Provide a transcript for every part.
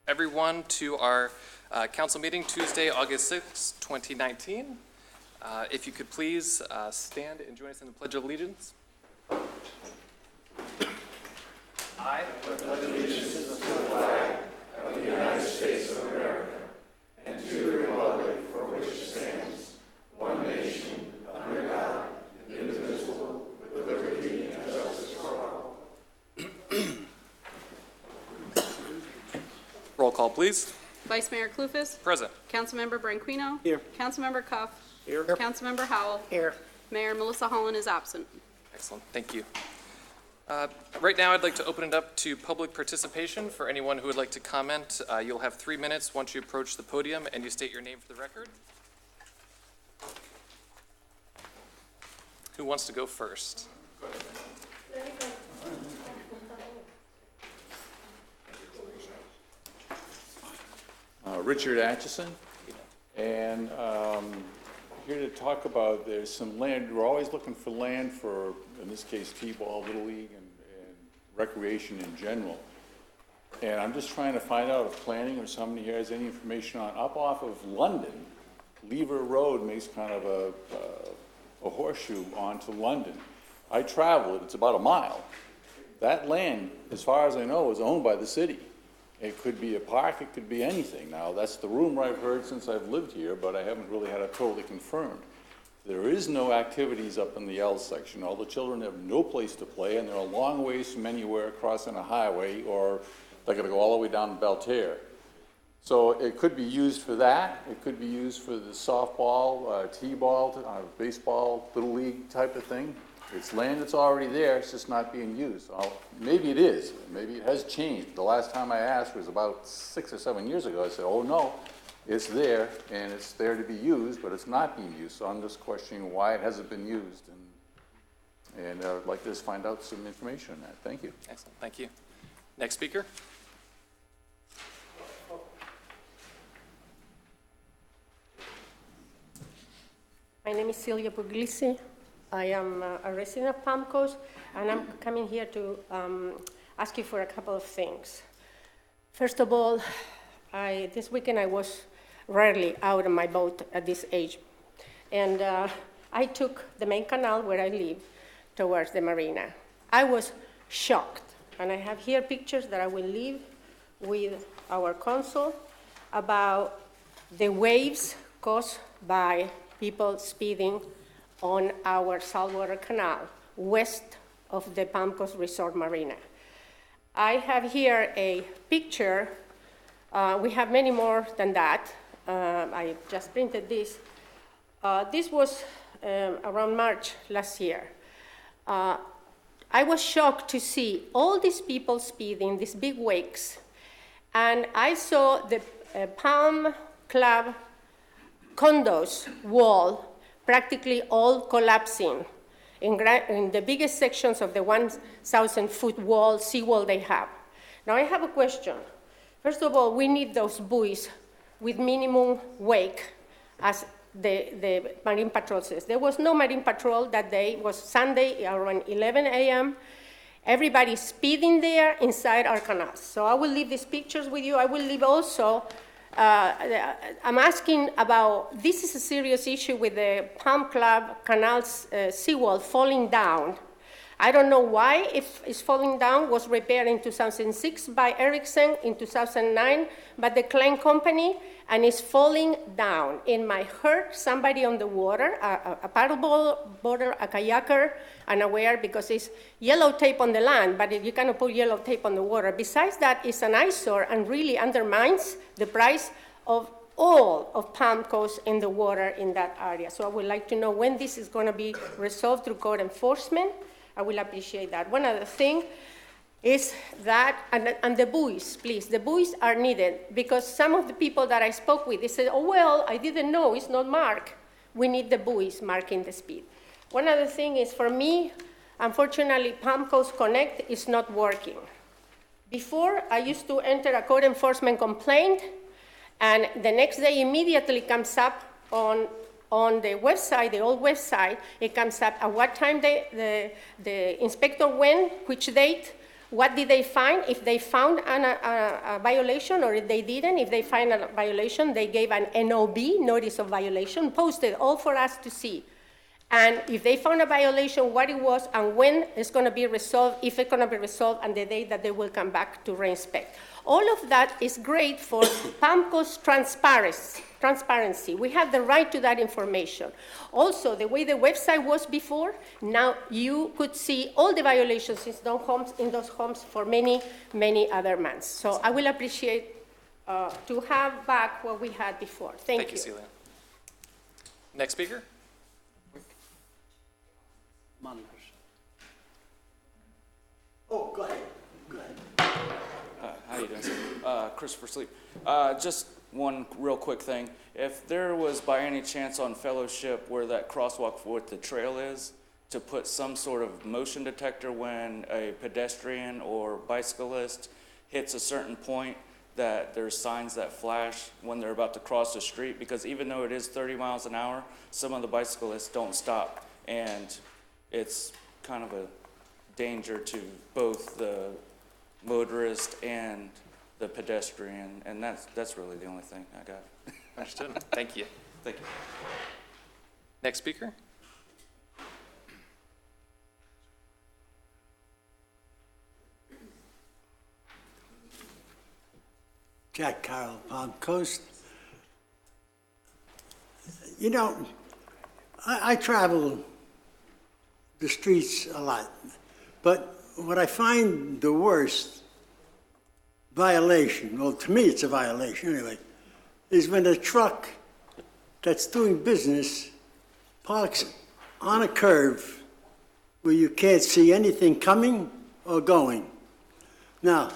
everyone to our council meeting Tuesday, August 6, 2019. If you could please stand and join us in the Pledge of Allegiance. I pledge allegiance to the flag of the United States of America and to the republic for which it stands, one nation, under God, indivisible, with liberty and justice for all. Roll call, please. Vice Mayor Clufus. Present. Councilmember Branquinho. Here. Councilmember Cuff. Here. Councilmember Howell. Here. Mayor Melissa Holland is absent. Excellent, thank you. Right now, I'd like to open it up to public participation for anyone who would like to comment. You'll have 3 minutes once you approach the podium and you state your name for the record. Who wants to go first? Richard Atchison, and here to talk about there's some land. We're always looking for land for, in this case, T-ball, Little League, and recreation in general. And I'm just trying to find out if planning or somebody here has any information on up off of London. Lever Road makes kind of a horseshoe onto London. I travel it, it's about a mile. That land, as far as I know, is owned by the city. It could be a park, it could be anything. Now, that's the rumor I've heard since I've lived here, but I haven't really had it totally confirmed. There is no activities up in the L section. All the children have no place to play, and they're a long ways from anywhere crossing a highway, or they're gonna go all the way down to Belterre. So it could be used for that. It could be used for the softball, T-ball, baseball, Little League type of thing. It's land that's already there, it's just not being used. Maybe it is, maybe it has changed. The last time I asked was about 6 or 7 years ago. I said, oh no, it's there, and it's there to be used, but it's not being used. So I'm just questioning why it hasn't been used, and I'd like to just find out some information on that. Thank you. Excellent, thank you. Next speaker. My name is Celia Puglisi. I am a resident of Palm Coast, and I'm coming here to ask you for a couple of things. First of all, this weekend I was rarely out on my boat at this age, and I took the main canal where I live towards the marina. I was shocked, and I have here pictures that I will leave with our consul about the waves caused by people speeding on our saltwater canal west of the Palm Coast Resort Marina. I have here a picture. We have many more than that. I just printed this. This was around March last year. I was shocked to see all these people speeding, these big wakes, and I saw the Palm Club condos wall practically all collapsing in the biggest sections of the 1,000-foot wall, seawall they have. Now I have a question. First of all, we need those buoys with minimum wake, as the Marine Patrol says. There was no Marine Patrol that day. It was Sunday around 11 a.m. Everybody speeding there inside our canals. So I will leave these pictures with you. I will leave also I'm asking about, this is a serious issue with the Palm Club Canal's seawall falling down. I don't know why it's falling down. It was repaired in 2006 by Ericsson, in 2009 by the Klein Company, and it's falling down. It might hurt somebody on the water, a paddleboarder, a kayaker, unaware, because it's yellow tape on the land, but you cannot put yellow tape on the water. Besides that, it's an eyesore and really undermines the price of all of Palm Coast in the water in that area. So I would like to know when this is going to be resolved through code enforcement. I will appreciate that. One other thing is that, and the buoys, please, the buoys are needed, because some of the people that I spoke with, they said, oh, well, I didn't know, it's not marked. We need the buoys marking the speed. One other thing is, for me, unfortunately, Palm Coast Connect is not working. Before, I used to enter a code enforcement complaint, and the next day immediately comes up on the website, the old website, it comes up at what time the inspector went, which date, What did they find? If they found a violation or if they didn't, if they find a violation, they gave an NOV, notice of violation, posted all for us to see. And if they found a violation, what it was and when it's going to be resolved, if it's going to be resolved, and the day that they will come back to reinspect. All of that is great for PAMCO's transparency. We have the right to that information. Also, the way the website was before, now you could see all the violations in those homes for many, many other months. So I will appreciate to have back what we had before. Thank you. Celia. Next speaker. Oh, go ahead. How you doing, sir? Christopher Sleep. Just one real quick thing. If there was by any chance on Fellowship where that crosswalk with the trail is, to put some sort of motion detector when a pedestrian or bicyclist hits a certain point, that there's signs that flash when they're about to cross the street, because even though it is 30 miles an hour, some of the bicyclists don't stop, and it's kind of a danger to both the motorist and the pedestrian, and that's really the only thing I got. Understood. Thank you. Thank you. Next speaker. Jack Carroll, Palm Coast. You know, I travel the streets a lot, but what I find the worst violation, well, to me it's a violation anyway, is when a truck that's doing business parks on a curve where you can't see anything coming or going. Now,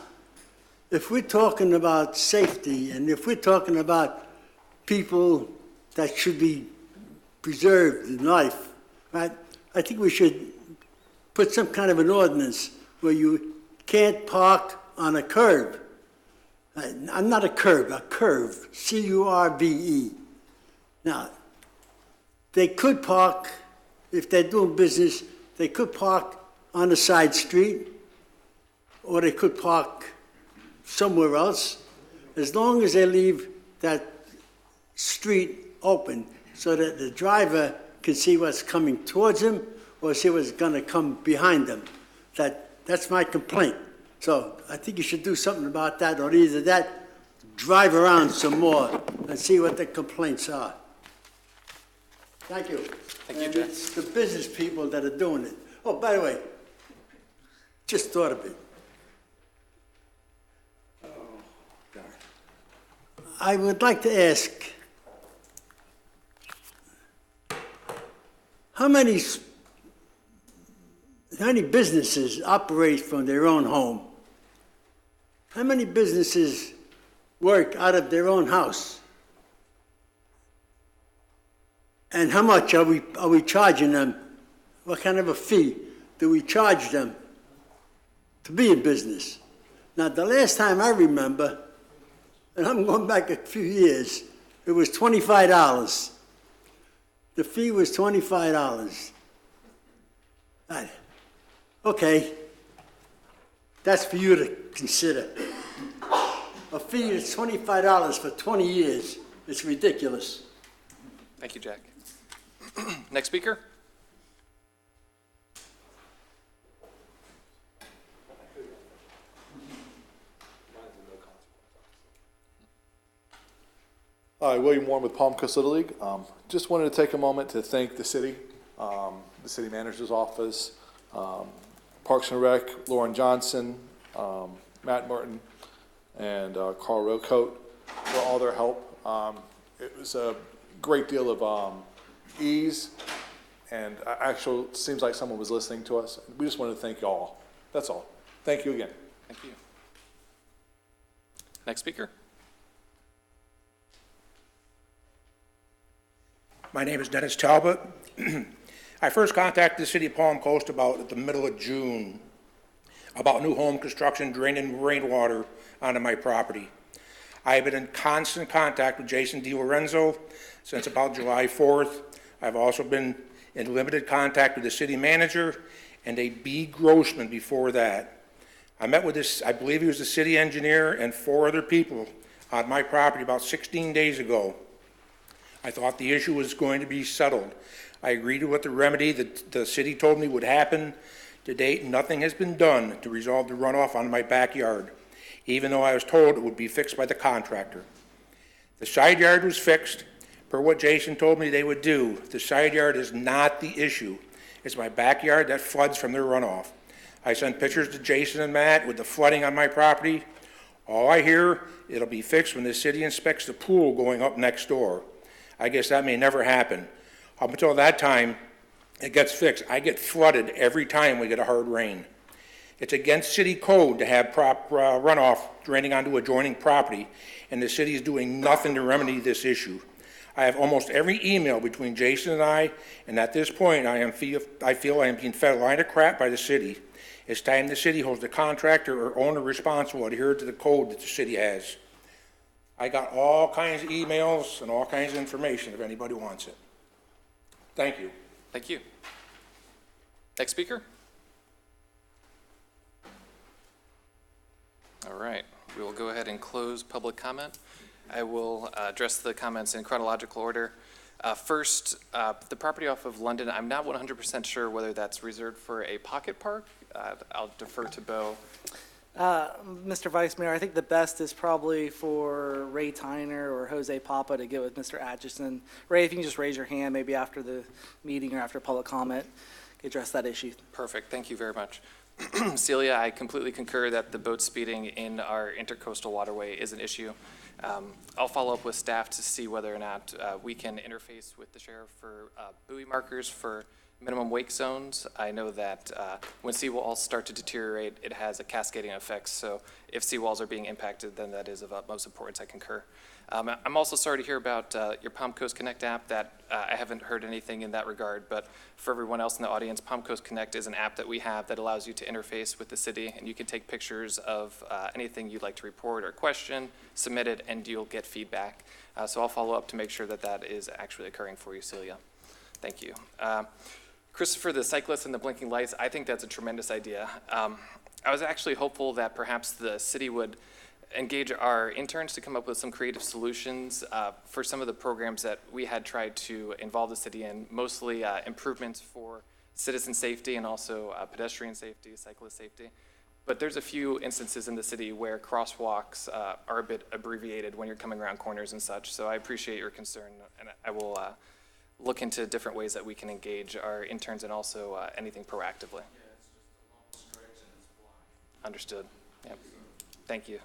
if we're talking about safety and if we're talking about people that should be preserved in life, right, I think we should put some kind of an ordinance where you can't park on a curb. I'm not a curb, a curve, C-U-R-V-E. Now, they could park, if they're doing business, they could park on a side street, or they could park somewhere else, as long as they leave that street open so that the driver can see what's coming towards him or see what's going to come behind him. That's my complaint. So I think you should do something about that, or either that, drive around some more and see what the complaints are. Thank you. Thank you, And Jack. it's the business people that are doing it. Oh, by the way, just thought of it. I would like to ask, how many businesses operate from their own home? How many businesses work out of their own house? And how much are we charging them? What kind of a fee do we charge them to be in business? Now, the last time I remember, and I'm going back a few years, it was $25. The fee was $25. Right. Okay, that's for you to consider. A fee is $25 for 20 years. It's ridiculous. Thank you, Jack. Next speaker. Hi, William Warren with Palm Coast Little League. Just wanted to take a moment to thank the city manager's office, Parks and Rec, Lauren Johnson, Matt Merton, and Carl Rocote for all their help. It was a great deal of ease, and actually it seems like someone was listening to us. We just wanted to thank you all. That's all. Thank you again. Thank you. Next speaker. My name is Dennis Talbot. I first contacted the city of Palm Coast about the middle of June about new home construction draining rainwater onto my property. I have been in constant contact with Jason DiLorenzo since about July 4th. I've also been in limited contact with the city manager and a B. Grossman before that. I met with this, I believe he was the city engineer, and 4 other people on my property about 16 days ago. I thought the issue was going to be settled. I agreed with the remedy that the city told me would happen. To date, nothing has been done to resolve the runoff on my backyard, even though I was told it would be fixed by the contractor. The side yard was fixed, per what Jason told me they would do. The side yard is not the issue. It's my backyard that floods from their runoff. I sent pictures to Jason and Matt with the flooding on my property. All I hear, it'll be fixed when the city inspects the pool going up next door. I guess that may never happen. Up until that time, it gets fixed. I get flooded every time we get a hard rain. It's against city code to have runoff draining onto adjoining property, and the city is doing nothing to remedy this issue. I have almost every email between Jason and I, and at this point, I feel I am being fed a line of crap by the city. It's time the city holds the contractor or owner responsible to adhere to the code that the city has. I got all kinds of emails and all kinds of information if anybody wants it. Thank you. Thank you. Next speaker. All right, we will go ahead and close public comment. I will address the comments in chronological order. First, the property off of London, I'm not 100% sure whether that's reserved for a pocket park. I'll defer to Bo. Mr. Vice Mayor, I think the best is probably for Ray Tyner or Jose Papa to get with Mr. Atchison. Ray, if you can just raise your hand maybe after the meeting or after public comment, address that issue. Perfect, thank you very much. Celia, I completely concur that the boat speeding in our intercoastal waterway is an issue. I'll follow up with staff to see whether or not we can interface with the sheriff for buoy markers for minimum wake zones. I know that when seawalls start to deteriorate, it has a cascading effect. So if seawalls are being impacted, then that is of utmost importance. I concur. I'm also sorry to hear about your Palm Coast Connect app. That I haven't heard anything in that regard, but for everyone else in the audience, Palm Coast Connect is an app that we have that allows you to interface with the city, and you can take pictures of anything you'd like to report or question, submit it, and you'll get feedback. So I'll follow up to make sure that that is actually occurring for you, Celia. Thank you. Christopher, the cyclist and the blinking lights, I think that's a tremendous idea. I was actually hopeful that perhaps the city would engage our interns to come up with some creative solutions for some of the programs that we had tried to involve the city in, mostly improvements for citizen safety and also pedestrian safety, cyclist safety. But there's a few instances in the city where crosswalks are a bit abbreviated when you're coming around corners and such. So I appreciate your concern, and I will look into different ways that we can engage our interns and also anything proactively. Yeah, it's just a long stretch and it's blind. Understood. Yep. Thank you.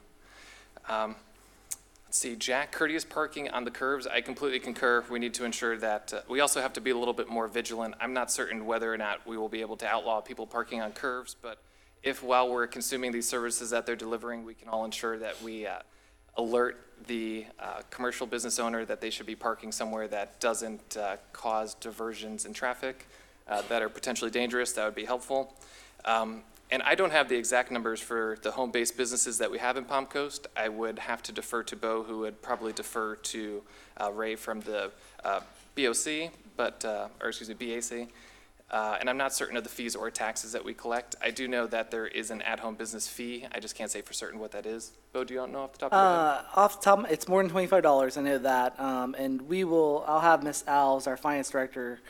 Let's see, Jack, courteous parking on the curves. I completely concur. We need to ensure that we also have to be a little bit more vigilant. I'm not certain whether or not we will be able to outlaw people parking on curves, but if while we're consuming these services that they're delivering, we can all ensure that we alert the commercial business owner that they should be parking somewhere that doesn't cause diversions in traffic that are potentially dangerous, that would be helpful. And I don't have the exact numbers for the home-based businesses that we have in Palm Coast. I would have to defer to Bo, who would probably defer to Ray from the BAC. And I'm not certain of the fees or taxes that we collect. I do know that there is an at-home business fee. I just can't say for certain what that is. Bo, do you know off the top of your head? Off the top, it's more than $25. I know that. And I'll have Ms. Alves, our finance director,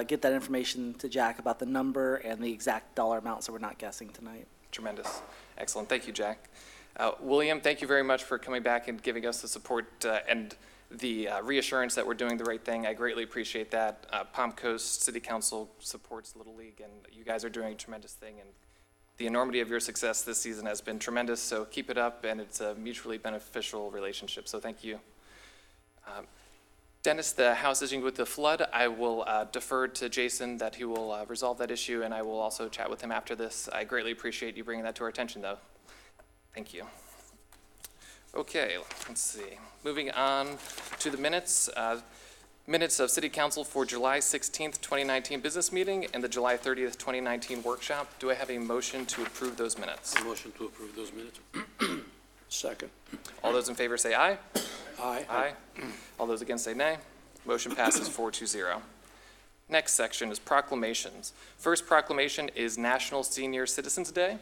get that information to Jack about the number and the exact dollar amount, so we're not guessing tonight. Tremendous. Excellent. Thank you, Jack. William, thank you very much for coming back and giving us the support and the reassurance that we're doing the right thing. I greatly appreciate that. Palm Coast City Council supports Little League, and you guys are doing a tremendous thing. And the enormity of your success this season has been tremendous, so keep it up, and it's a mutually beneficial relationship, so thank you. Dennis, the house issue with the flood, I will defer to Jason that he will resolve that issue, and I will also chat with him after this. I greatly appreciate you bringing that to our attention, though. Thank you. Okay, let's see. Moving on to the minutes. Minutes of City Council for July 16th, 2019 business meeting and the July 30th, 2019 workshop. Do I have a motion to approve those minutes? A motion to approve those minutes. Second. All those in favor say aye. Aye. Aye. All those against say nay. Motion passes 4-0. Next section is proclamations. First proclamation is National Senior Citizens Day.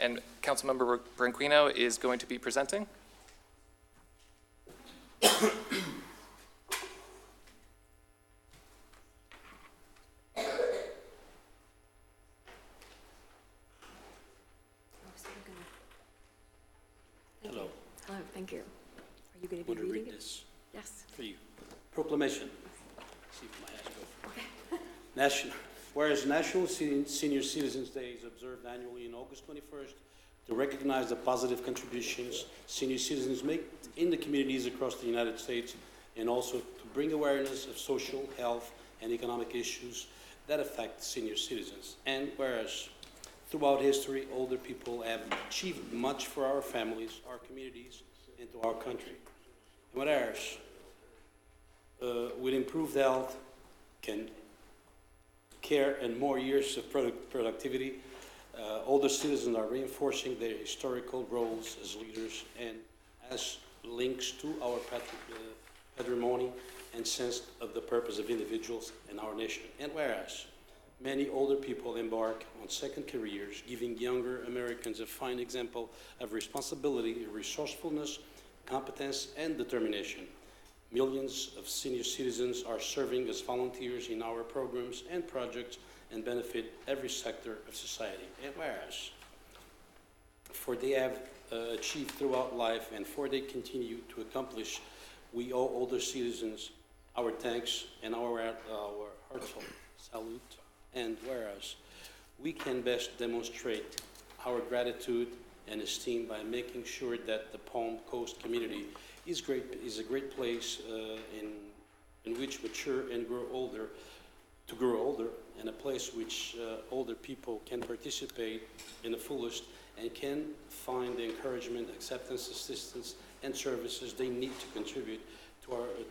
And Councilmember Branquinho is going to be presenting. Hello. Hello, thank you. Are you going to be Want to reading read it? this Yes. for you? Proclamation. See if my eyes go. National, whereas National Senior Citizens Day is observed annually on August 21st to recognize the positive contributions senior citizens make in the communities across the United States, and also to bring awareness of social, health, and economic issues that affect senior citizens. And whereas throughout history, older people have achieved much for our families, our communities, and to our country. And whereas with improved health, care, and more years of productivity, older citizens are reinforcing their historical roles as leaders and as links to our patrimony and sense of the purpose of individuals in our nation. And whereas many older people embark on second careers, giving younger Americans a fine example of responsibility, resourcefulness, competence, and determination. Millions of senior citizens are serving as volunteers in our programs and projects and benefit every sector of society. And whereas, for they have achieved throughout life and for they continue to accomplish, we owe older citizens our thanks and our heartfelt salute. And whereas, we can best demonstrate our gratitude and esteem by making sure that the Palm Coast community is a great place in which mature and grow older, and a place which older people can participate in the fullest and can find the encouragement, acceptance, assistance, and services they need to contribute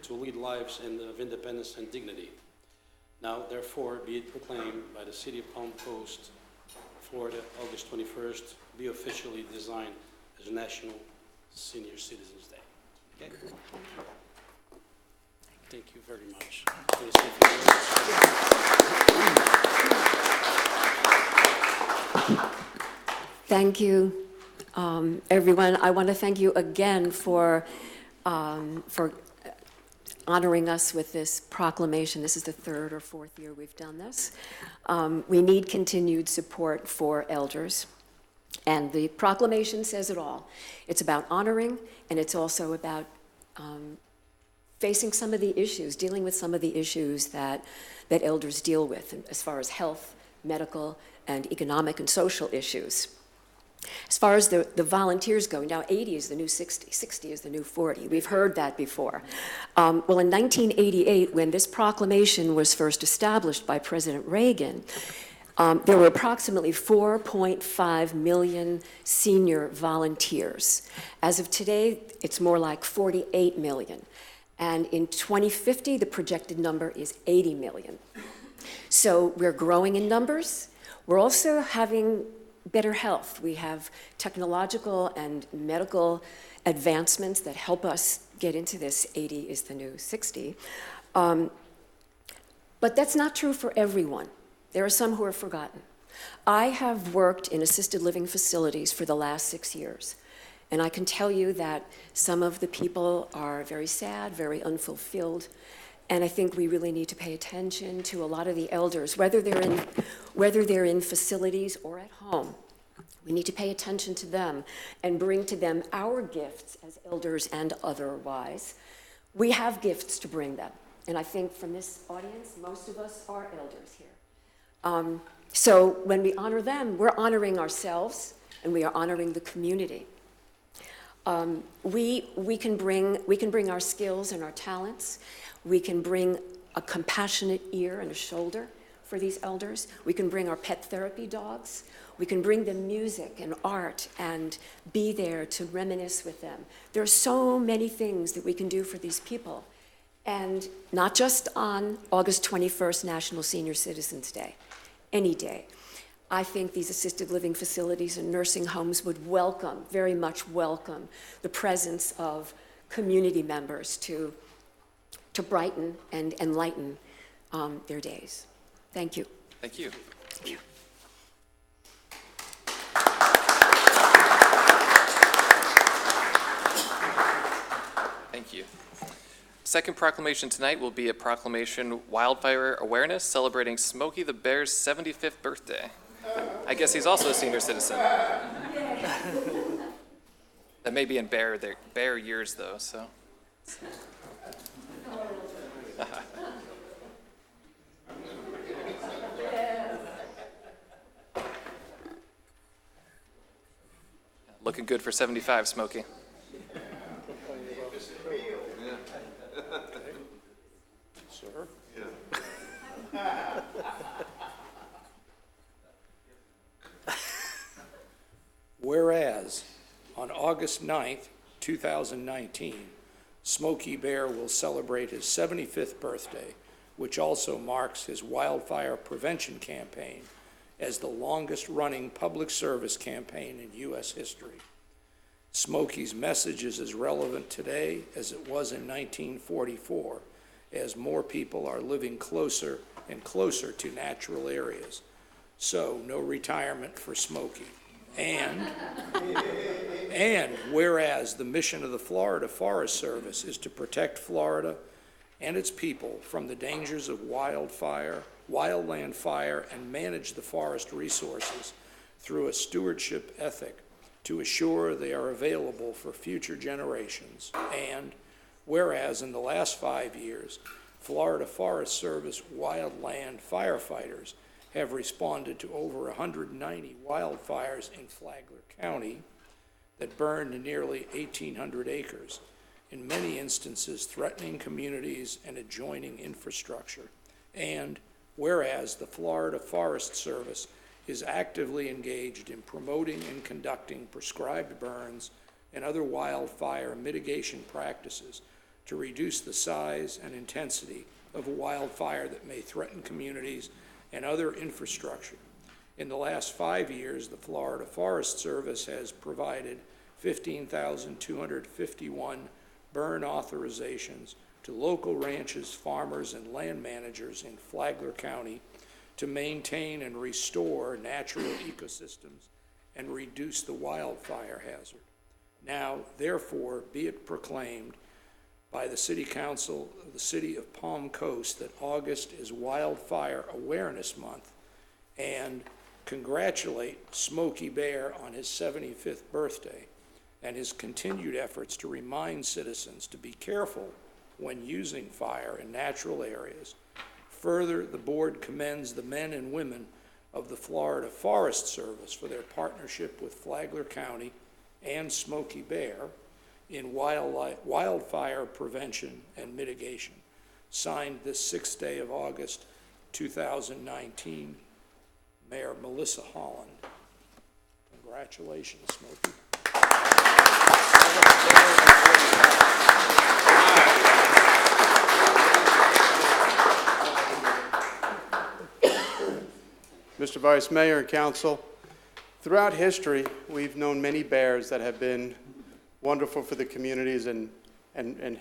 to lead lives of independence and dignity. Now, therefore, be it proclaimed by the City of Palm Coast, Florida, August 21st, be officially designed as National Senior Citizens Day. Okay? Thank you very much. Thank you, everyone. I want to thank you again for honoring us with this proclamation. This is the third or fourth year we've done this. We need continued support for elders. And the proclamation says it all. It's about honoring, and it's also about facing some of the issues, dealing with some of the issues that elders deal with as far as health, medical, and economic and social issues. As far as the volunteers go, now 80 is the new 60, 60 is the new 40. We've heard that before. Well, in 1988, when this proclamation was first established by President Reagan, there were approximately 4.5 million senior volunteers. As of today, it's more like 48 million. And in 2050, the projected number is 80 million. So we're growing in numbers. We're also having better health. We have technological and medical advancements that help us get into this 80 is the new 60. But that's not true for everyone. There are some who are forgotten. I have worked in assisted living facilities for the last 6 years, and I can tell you that some of the people are very sad, very unfulfilled, and I think we really need to pay attention to a lot of the elders, whether they're in facilities or at home. We need to pay attention to them and bring to them our gifts as elders and otherwise. We have gifts to bring them, and I think from this audience, most of us are elders here. So when we honor them, we're honoring ourselves and we are honoring the community. We can bring our skills and our talents. We can bring a compassionate ear and a shoulder for these elders. We can bring our pet therapy dogs. We can bring them music and art and be there to reminisce with them. There are so many things that we can do for these people. And not just on August 21st, National Senior Citizens Day, any day. I think these assisted living facilities and nursing homes would welcome, very much welcome, the presence of community members to brighten and enlighten their days. Thank you. Thank you. Thank you. you. Second proclamation tonight will be a proclamation Wildfire Awareness celebrating Smokey the Bear's 75th birthday. I guess he's also a senior citizen. That may be in bear years, though, so. Looking good for 75, Smokey. Sir? Whereas, on August 9th, 2019, Smokey Bear will celebrate his 75th birthday, which also marks his wildfire prevention campaign as the longest-running public service campaign in U.S. history. Smokey's message is as relevant today as it was in 1944, as more people are living closer and closer to natural areas. So, no retirement for Smokey. And whereas the mission of the Florida Forest Service is to protect Florida and its people from the dangers of wildfire, wildland fire, and manage the forest resources through a stewardship ethic to assure they are available for future generations. And whereas in the last 5 years, Florida Forest Service wildland firefighters have responded to over 190 wildfires in Flagler County that burned nearly 1,800 acres, in many instances threatening communities and adjoining infrastructure. And whereas the Florida Forest Service is actively engaged in promoting and conducting prescribed burns and other wildfire mitigation practices to reduce the size and intensity of a wildfire that may threaten communities and other infrastructure. In the last 5 years, the Florida Forest Service has provided 15,251 burn authorizations to local ranches, farmers, and land managers in Flagler County to maintain and restore natural ecosystems and reduce the wildfire hazard. Now, therefore, be it proclaimed by the City Council of the City of Palm Coast that August is Wildfire Awareness Month, and congratulate Smokey Bear on his 75th birthday and his continued efforts to remind citizens to be careful when using fire in natural areas. Further, the board commends the men and women of the Florida Forest Service for their partnership with Flagler County and Smokey Bear in wildfire prevention and mitigation. Signed this 6th day of August, 2019, Mayor Melissa Holland. Congratulations, Smokey. Mr. Vice Mayor and Council, throughout history, we've known many bears that have been wonderful for the communities and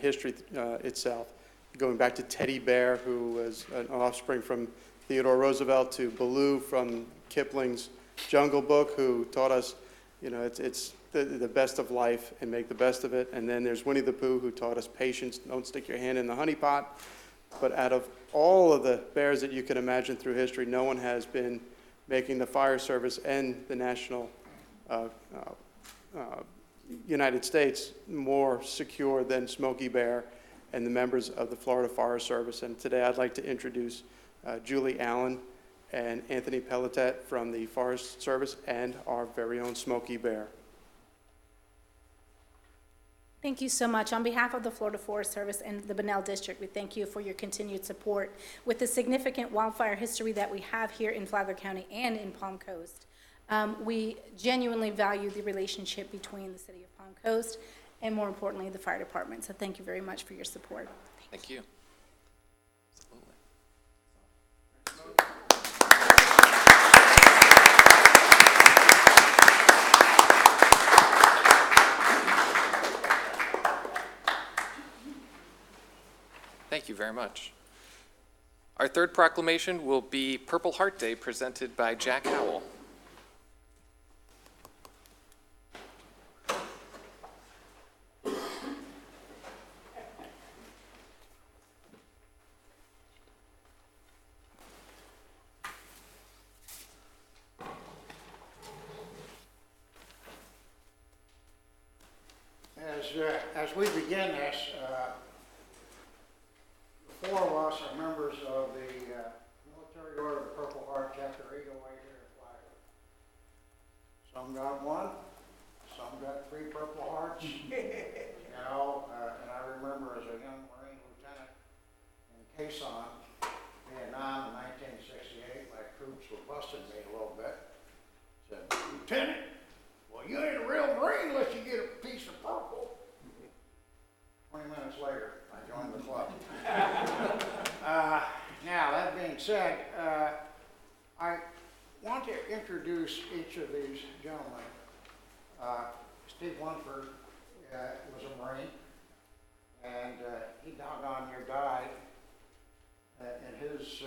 history itself. Going back to Teddy Bear, who was an offspring from Theodore Roosevelt, to Baloo from Kipling's Jungle Book, who taught us, you know, it's the best of life and make the best of it. And then there's Winnie the Pooh, who taught us patience, don't stick your hand in the honey pot. But out of all of the bears that you can imagine through history, no one has been making the fire service and the national United States more secure than Smokey Bear and the members of the Florida Forest Service. And today I'd like to introduce Julie Allen and Anthony Pelletet from the Forest Service and our very own Smokey Bear. Thank you so much. On behalf of the Florida Forest Service and the Bunnell District, we thank you for your continued support. With the significant wildfire history that we have here in Flagler County and in Palm Coast, we genuinely value the relationship between the City of Palm Coast and, more importantly, the fire department. So thank you very much for your support. Thank you. Thank you very much. Our third proclamation will be Purple Heart Day, presented by Jack Howell. as we begin this, the four of us are members of the Military Order of the Purple Heart, Chapter 808 here in Flagler. Some got one, some got 3 Purple Hearts. You know, and I remember as a young Marine lieutenant in Quezon, Vietnam in 1968, my troops were busting me a little bit. Said, Lieutenant, well, you ain't a real Marine unless you get a piece of purple. 20 minutes later, I joined the club. Now, that being said, I want to introduce each of these gentlemen. Steve Lunford was a Marine, and he doggone near died in his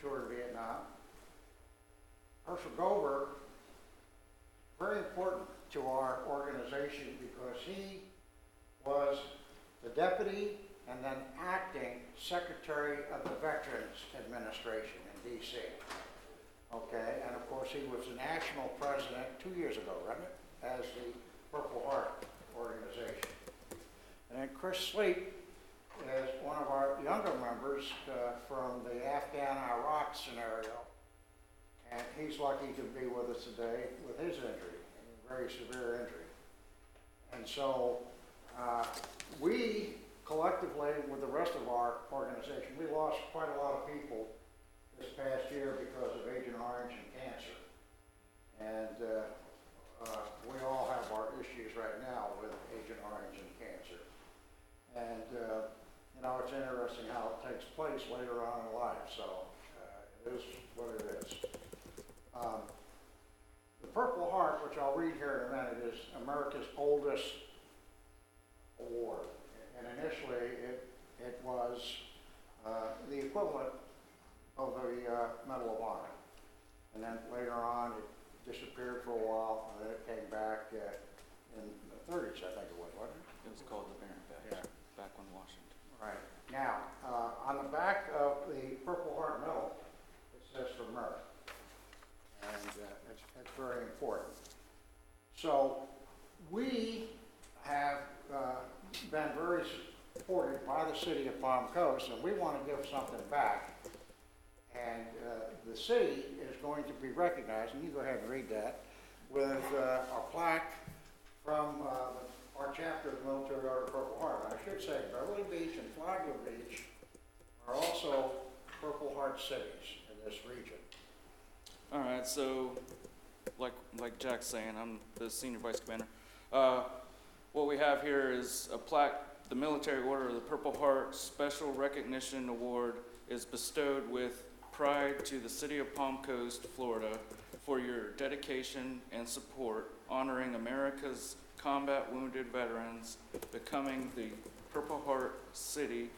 tour to Vietnam. Herschel Gober, very important to our organization because he was the deputy and then acting secretary of the Veterans Administration in D.C. Okay, and of course he was the national president 2 years ago, wasn't it, as the Purple Heart organization. And then Chris Sleep is one of our younger members from the Afghan-Iraq scenario. And he's lucky to be with us today with his injury, a very severe injury. And so we collectively, with the rest of our organization, we lost quite a lot of people this past year because of Agent Orange and cancer. And we all have our issues right now with Agent Orange and cancer. And, you know, it's interesting how it takes place later on in life, so it is what it is. The Purple Heart, which I'll read here in a minute, is America's oldest award. And initially, it was the equivalent of the Medal of Honor. And then later on, it disappeared for a while, and then it came back in the 30s, I think it was, wasn't it? It was called the Barron Badge, back on Washington. Right. Now, on the back of the Purple Heart Medal, it says for merit. And it's very important. So we have been very supported by the city of Palm Coast, and we want to give something back. And the city is going to be recognized, and you go ahead and read that, with a plaque from our chapter of the Military Order of Purple Heart. I should say Beverly Beach and Flagler Beach are also Purple Heart cities in this region. All right, so like Jack's saying, I'm the senior vice commander. What we have here is a plaque. The Military Order of the Purple Heart Special Recognition Award is bestowed with pride to the city of Palm Coast, Florida, for your dedication and support, honoring America's combat wounded veterans, becoming the Purple Heart City,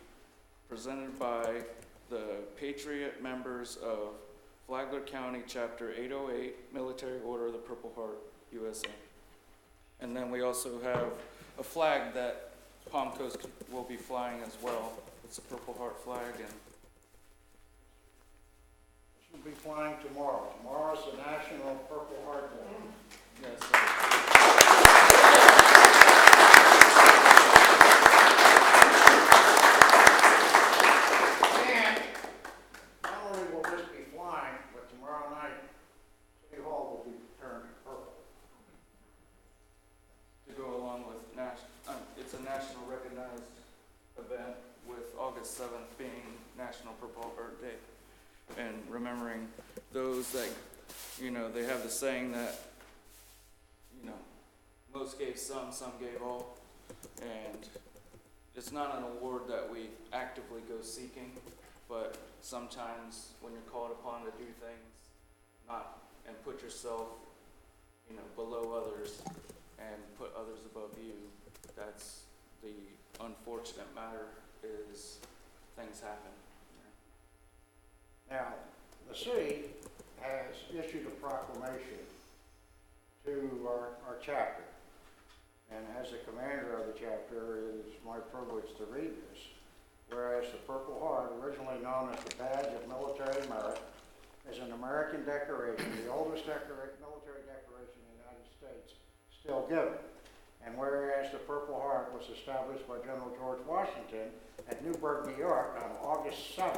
presented by the Patriot members of Flagler County, Chapter 808, Military Order of the Purple Heart, USA. And then we also have a flag that Palm Coast will be flying as well. It's a Purple Heart flag, and This will be flying tomorrow. Tomorrow's the National Purple Heart Day. yes, And not only will this be flying, but tomorrow night, City Hall will be turned purple. to go along with it's a national recognized event with August 7th being National Purple Heart Day, and remembering those that, you know, they have the saying that, you know, most gave some gave all, and it's not an award that we actively go seeking, but sometimes when you're called upon to do things, and put yourself, you know, below others and put others above you, that's the unfortunate matter, is things happen. Now, the city has issued a proclamation to our chapter. And as the commander of the chapter, it is my privilege to read this. Whereas the Purple Heart, originally known as the Badge of Military Merit, is an American decoration, the oldest military decoration in the United States still given. and whereas the Purple Heart was established by General George Washington at Newburgh, New York on August 7,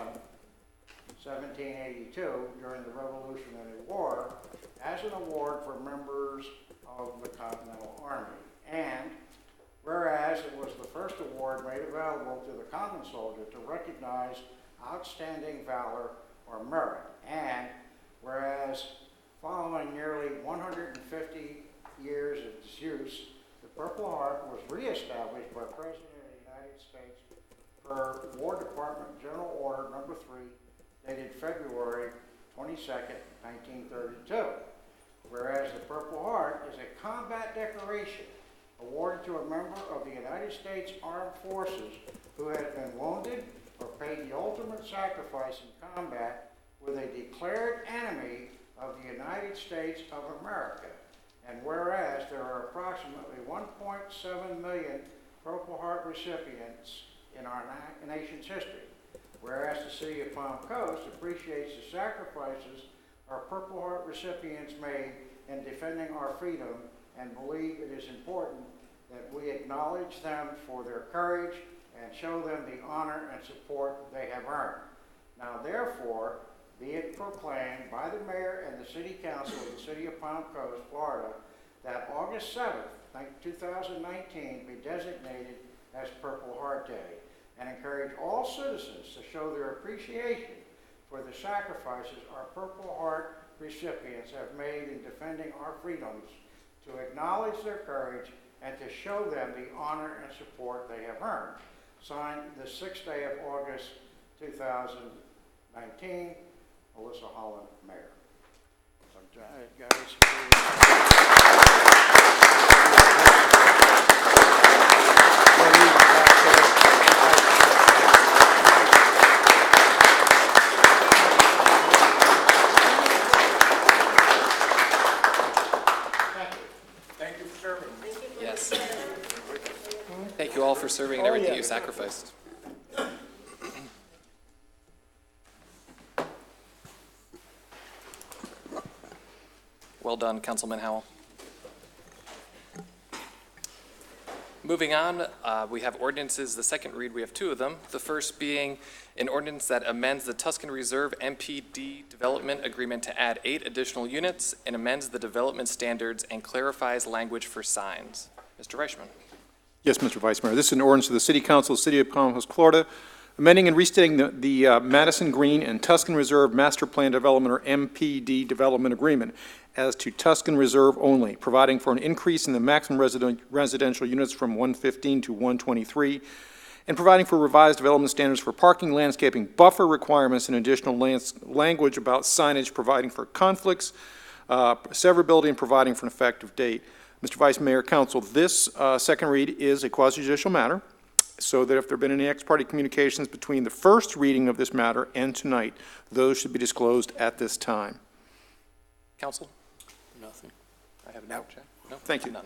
1782, during the Revolutionary War, as an award for members of the Continental Army. And whereas it was the first award made available to the common soldier to recognize outstanding valor or merit. And whereas following nearly 150 years of disuse, the Purple Heart was reestablished by President of the United States per War Department General Order Number 3, dated February 22nd, 1932. Whereas the Purple Heart is a combat decoration awarded to a member of the United States Armed Forces who has been wounded or paid the ultimate sacrifice in combat with a declared enemy of the United States of America. And whereas there are approximately 1.7 million Purple Heart recipients in our nation's history. Whereas the City of Palm Coast appreciates the sacrifices our Purple Heart recipients made in defending our freedom and believe it is important that we acknowledge them for their courage and show them the honor and support they have earned. Now therefore, be it proclaimed by the Mayor and the City Council of the City of Palm Coast, Florida, that August 7th, 2019 be designated as Purple Heart Day, and encourage all citizens to show their appreciation for the sacrifices our Purple Heart recipients have made in defending our freedoms, to acknowledge their courage, and to show them the honor and support they have earned. Signed the 6th day of August 2019, Melissa Holland, Mayor. So, guys, Thank you for serving. Yes. Thank you all for serving and everything you sacrificed. Well done, Councilman Howell. Moving on, we have ordinances. The second read, we have two of them. The first being an ordinance that amends the Tuscan Reserve MPD Development Agreement to add 8 additional units and amends the development standards and clarifies language for signs. Mr. Reichman. Yes, Mr. Vice Mayor. This is an ordinance of the City Council of the City of Palm Coast, Florida, amending and restating the Madison Green and Tuscan Reserve Master Plan Development, or MPD Development Agreement, as to Tuscan Reserve only, providing for an increase in the maximum residential units from 115 to 123, and providing for revised development standards for parking, landscaping, buffer requirements, and additional language about signage, providing for conflicts, severability, and providing for an effective date. Mr. Vice Mayor, Council, this second read is a quasi-judicial matter, so that if there have been any ex-parte communications between the first reading of this matter and tonight, those should be disclosed at this time. Council? Nothing. I have no check. No, thank you. None.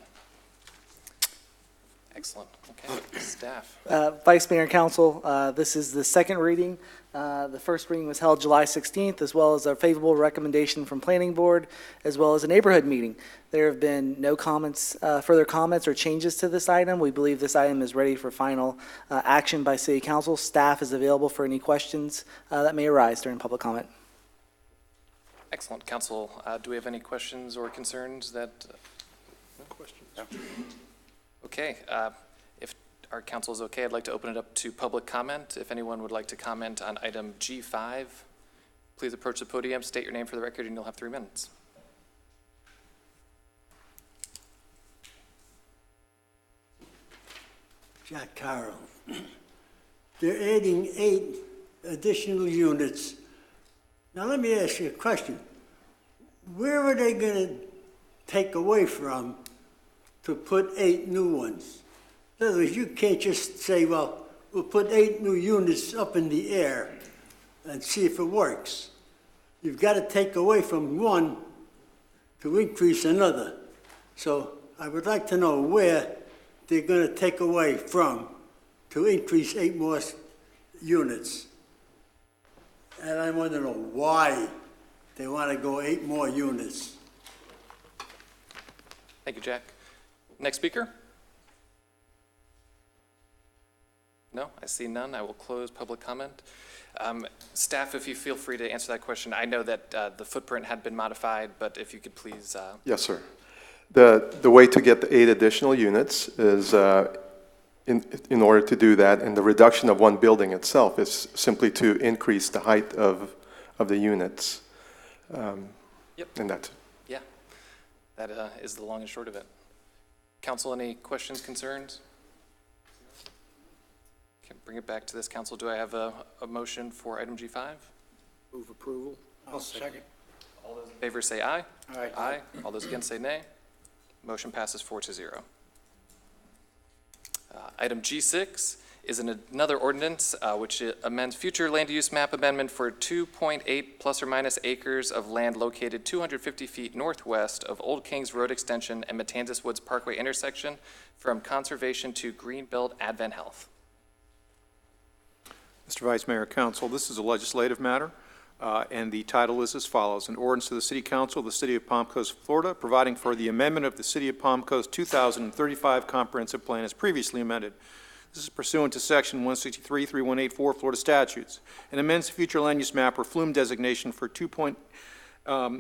Excellent. Okay. Staff. Vice Mayor and Council, this is the second reading. The first reading was held July 16th, as well as a favorable recommendation from Planning Board, as well as a neighborhood meeting. There have been no comments, further comments or changes to this item. We believe this item is ready for final action by City Council. Staff is available for any questions that may arise during public comment. Excellent. Council, do we have any questions or concerns that? No questions. No. Okay. If our council is okay, I'd like to open it up to public comment. If anyone would like to comment on item G5, please approach the podium, state your name for the record, and you'll have 3 minutes. Jack Carroll. They're adding 8 additional units. Now let me ask you a question. Where are they going to take away from to put 8 new ones? In other words, you can't just say, well, we'll put 8 new units up in the air and see if it works. You've got to take away from one to increase another. So I would like to know where they're going to take away from to increase 8 more units. And I want to know why they want to go 8 more units. Thank you, Jack. Next speaker. No, I see none. I will close public comment. Staff, if you feel free to answer that question. I know that the footprint had been modified, but if you could please. Yes, sir. The way to get the 8 additional units is in order to do that, and the reduction of one building itself is simply to increase the height of the units. Yep. And that's it. Yeah, that is the long and short of it. Council, any questions, concerns? Okay, bring it back to this council. Do I have a motion for item G5? Move approval. I'll second. All those in favor say aye. Aye. Aye. All those against say nay. Motion passes 4-0. Item G6 is another ordinance which amends future land use map amendment for 2.8 plus or minus acres of land located 250 feet northwest of Old Kings Road Extension and Matanzas Woods Parkway intersection from conservation to Greenbelt Advent Health. Mr. Vice Mayor, Council, this is a legislative matter, and the title is as follows. An ordinance to the City Council of the City of Palm Coast, Florida, providing for the amendment of the City of Palm Coast 2035 Comprehensive Plan as previously amended. This is pursuant to Section 163-3184 Florida statutes, and amends the future land use map or flume designation for 2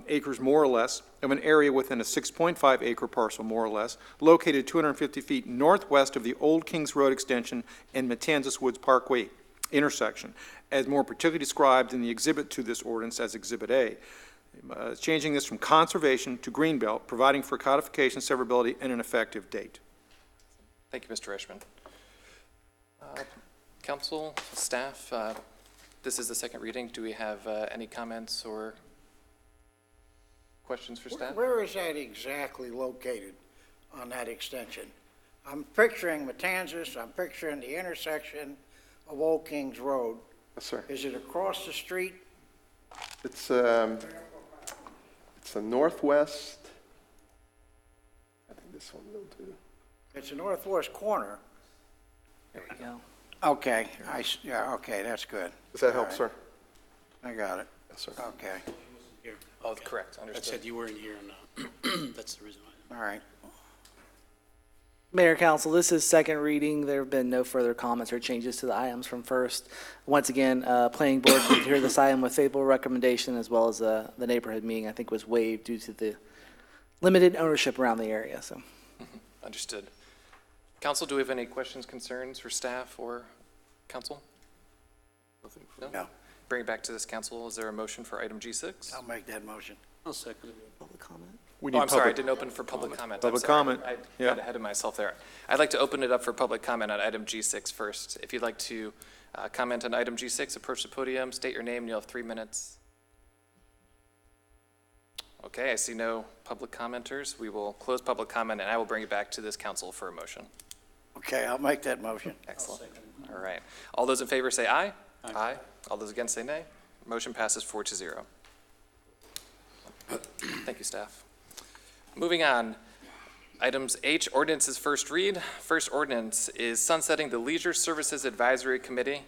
acres more or less of an area within a 6.5 acre parcel more or less, located 250 feet northwest of the Old Kings Road Extension and Matanzas Woods Parkway intersection, as more particularly described in the exhibit to this ordinance as Exhibit A. Changing this from conservation to Greenbelt, providing for codification, severability, and an effective date. Thank you, Mr. Ishman. Council, staff, this is the second reading. Do we have any comments or questions for staff? Where is that exactly located on that extension? I'm picturing Matanzas, I'm picturing the intersection of Old Kings Road. Yes, sir. Is it across the street? It's a northwest. I think this one will too. It's the northwest corner. There we go. Okay, yeah, okay, that's good. Does that All help, right. sir? I got it. Yes, sir. Okay, Oh, correct, I understood. said you weren't here, and that's the reason why. all right. Mayor, Council, this is second reading. There have been no further comments or changes to the items from first. Once again, Planning Board did hear this item with favorable recommendation, as well as the neighborhood meeting, I think, was waived due to the limited ownership around the area, so. Understood. Council, do we have any questions, concerns for staff or council? No. Bring it back to this council. Is there a motion for item G6? I'll make that motion. I'll second it. Public comment? We Oh, need I'm sorry, I public- didn't open for public comment. Public I'm sorry. comment. I Yeah. got ahead of myself there. I'd like to open it up for public comment on item G6 first. If you'd like to comment on item G6, approach the podium, state your name, and you'll have 3 minutes. Okay, I see no public commenters. We will close public comment, and I will bring it back to this council for a motion. Okay, I'll make that motion. Excellent. All right. All those in favor say aye. Aye. All those against say nay. Motion passes 4-0. Thank you, staff. Moving on. Items H, ordinances first read. First ordinance is sunsetting the Leisure Services Advisory Committee,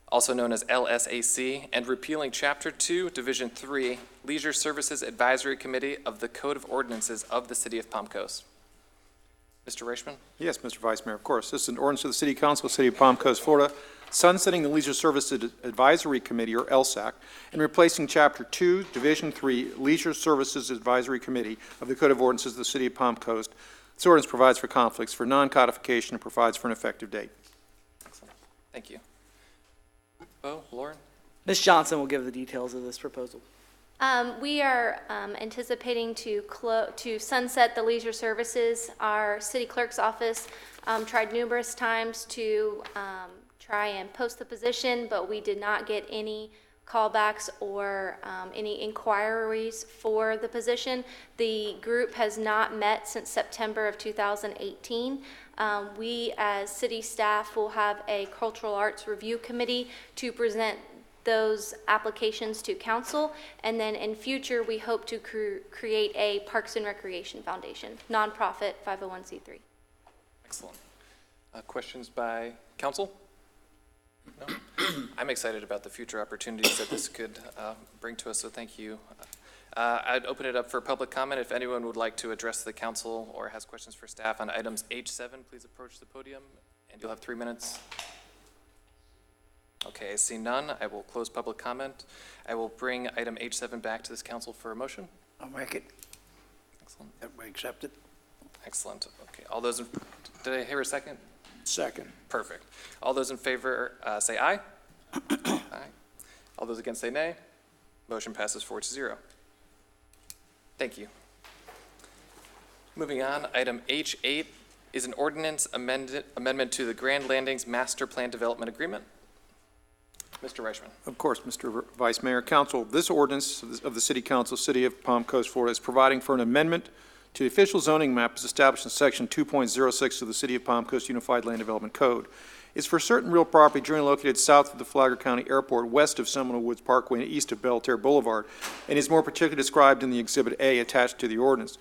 also known as LSAC, and repealing Chapter 2, Division 3, Leisure Services Advisory Committee of the Code of Ordinances of the City of Palm Coast. Mr. Reichman? Yes, Mr. Vice Mayor, of course. This is an ordinance of the City Council of the City of Palm Coast, Florida, sunsetting the Leisure Services Advisory Committee, or LSAC, and replacing Chapter 2, Division 3, Leisure Services Advisory Committee of the Code of Ordinances of the City of Palm Coast. This ordinance provides for conflicts for non-codification and provides for an effective date. Excellent. Thank you. Bo, Lauren? Ms. Johnson will give the details of this proposal. We are anticipating to sunset the leisure services. Our city clerk's office tried numerous times to try and post the position, but we did not get any callbacks or any inquiries for the position. The group has not met since September of 2018. We, as city staff, will have a cultural arts review committee to present those applications to council, and then in future we hope to create a Parks and Recreation Foundation, nonprofit 501c3. Excellent. Questions by council? No? I'm excited about the future opportunities that this could bring to us, so thank you. I'd open it up for public comment. If anyone would like to address the council or has questions for staff on items H7, please approach the podium, and you'll have 3 minutes. Okay, I see none. I will close public comment. I will bring item H7 back to this council for a motion. I'll make it. Excellent. Everybody accept it? Excellent. Okay, all those, did I hear a second? Second. Perfect. All those in favor, say aye. Aye. All those against say nay. Motion passes 4-0. Thank you. Moving on, item H8 is an ordinance amendment to the Grand Landings Master Plan Development Agreement. Mr. Reichman. Of course, Mr. Vice Mayor, Council, this ordinance of the City Council, City of Palm Coast, Florida, is providing for an amendment to the official zoning map as established in Section 2.06 of the City of Palm Coast Unified Land Development Code. It's for certain real property generally located south of the Flagler County Airport, west of Seminole Woods Parkway, and east of Belterre Boulevard, and is more particularly described in the Exhibit A attached to the ordinance.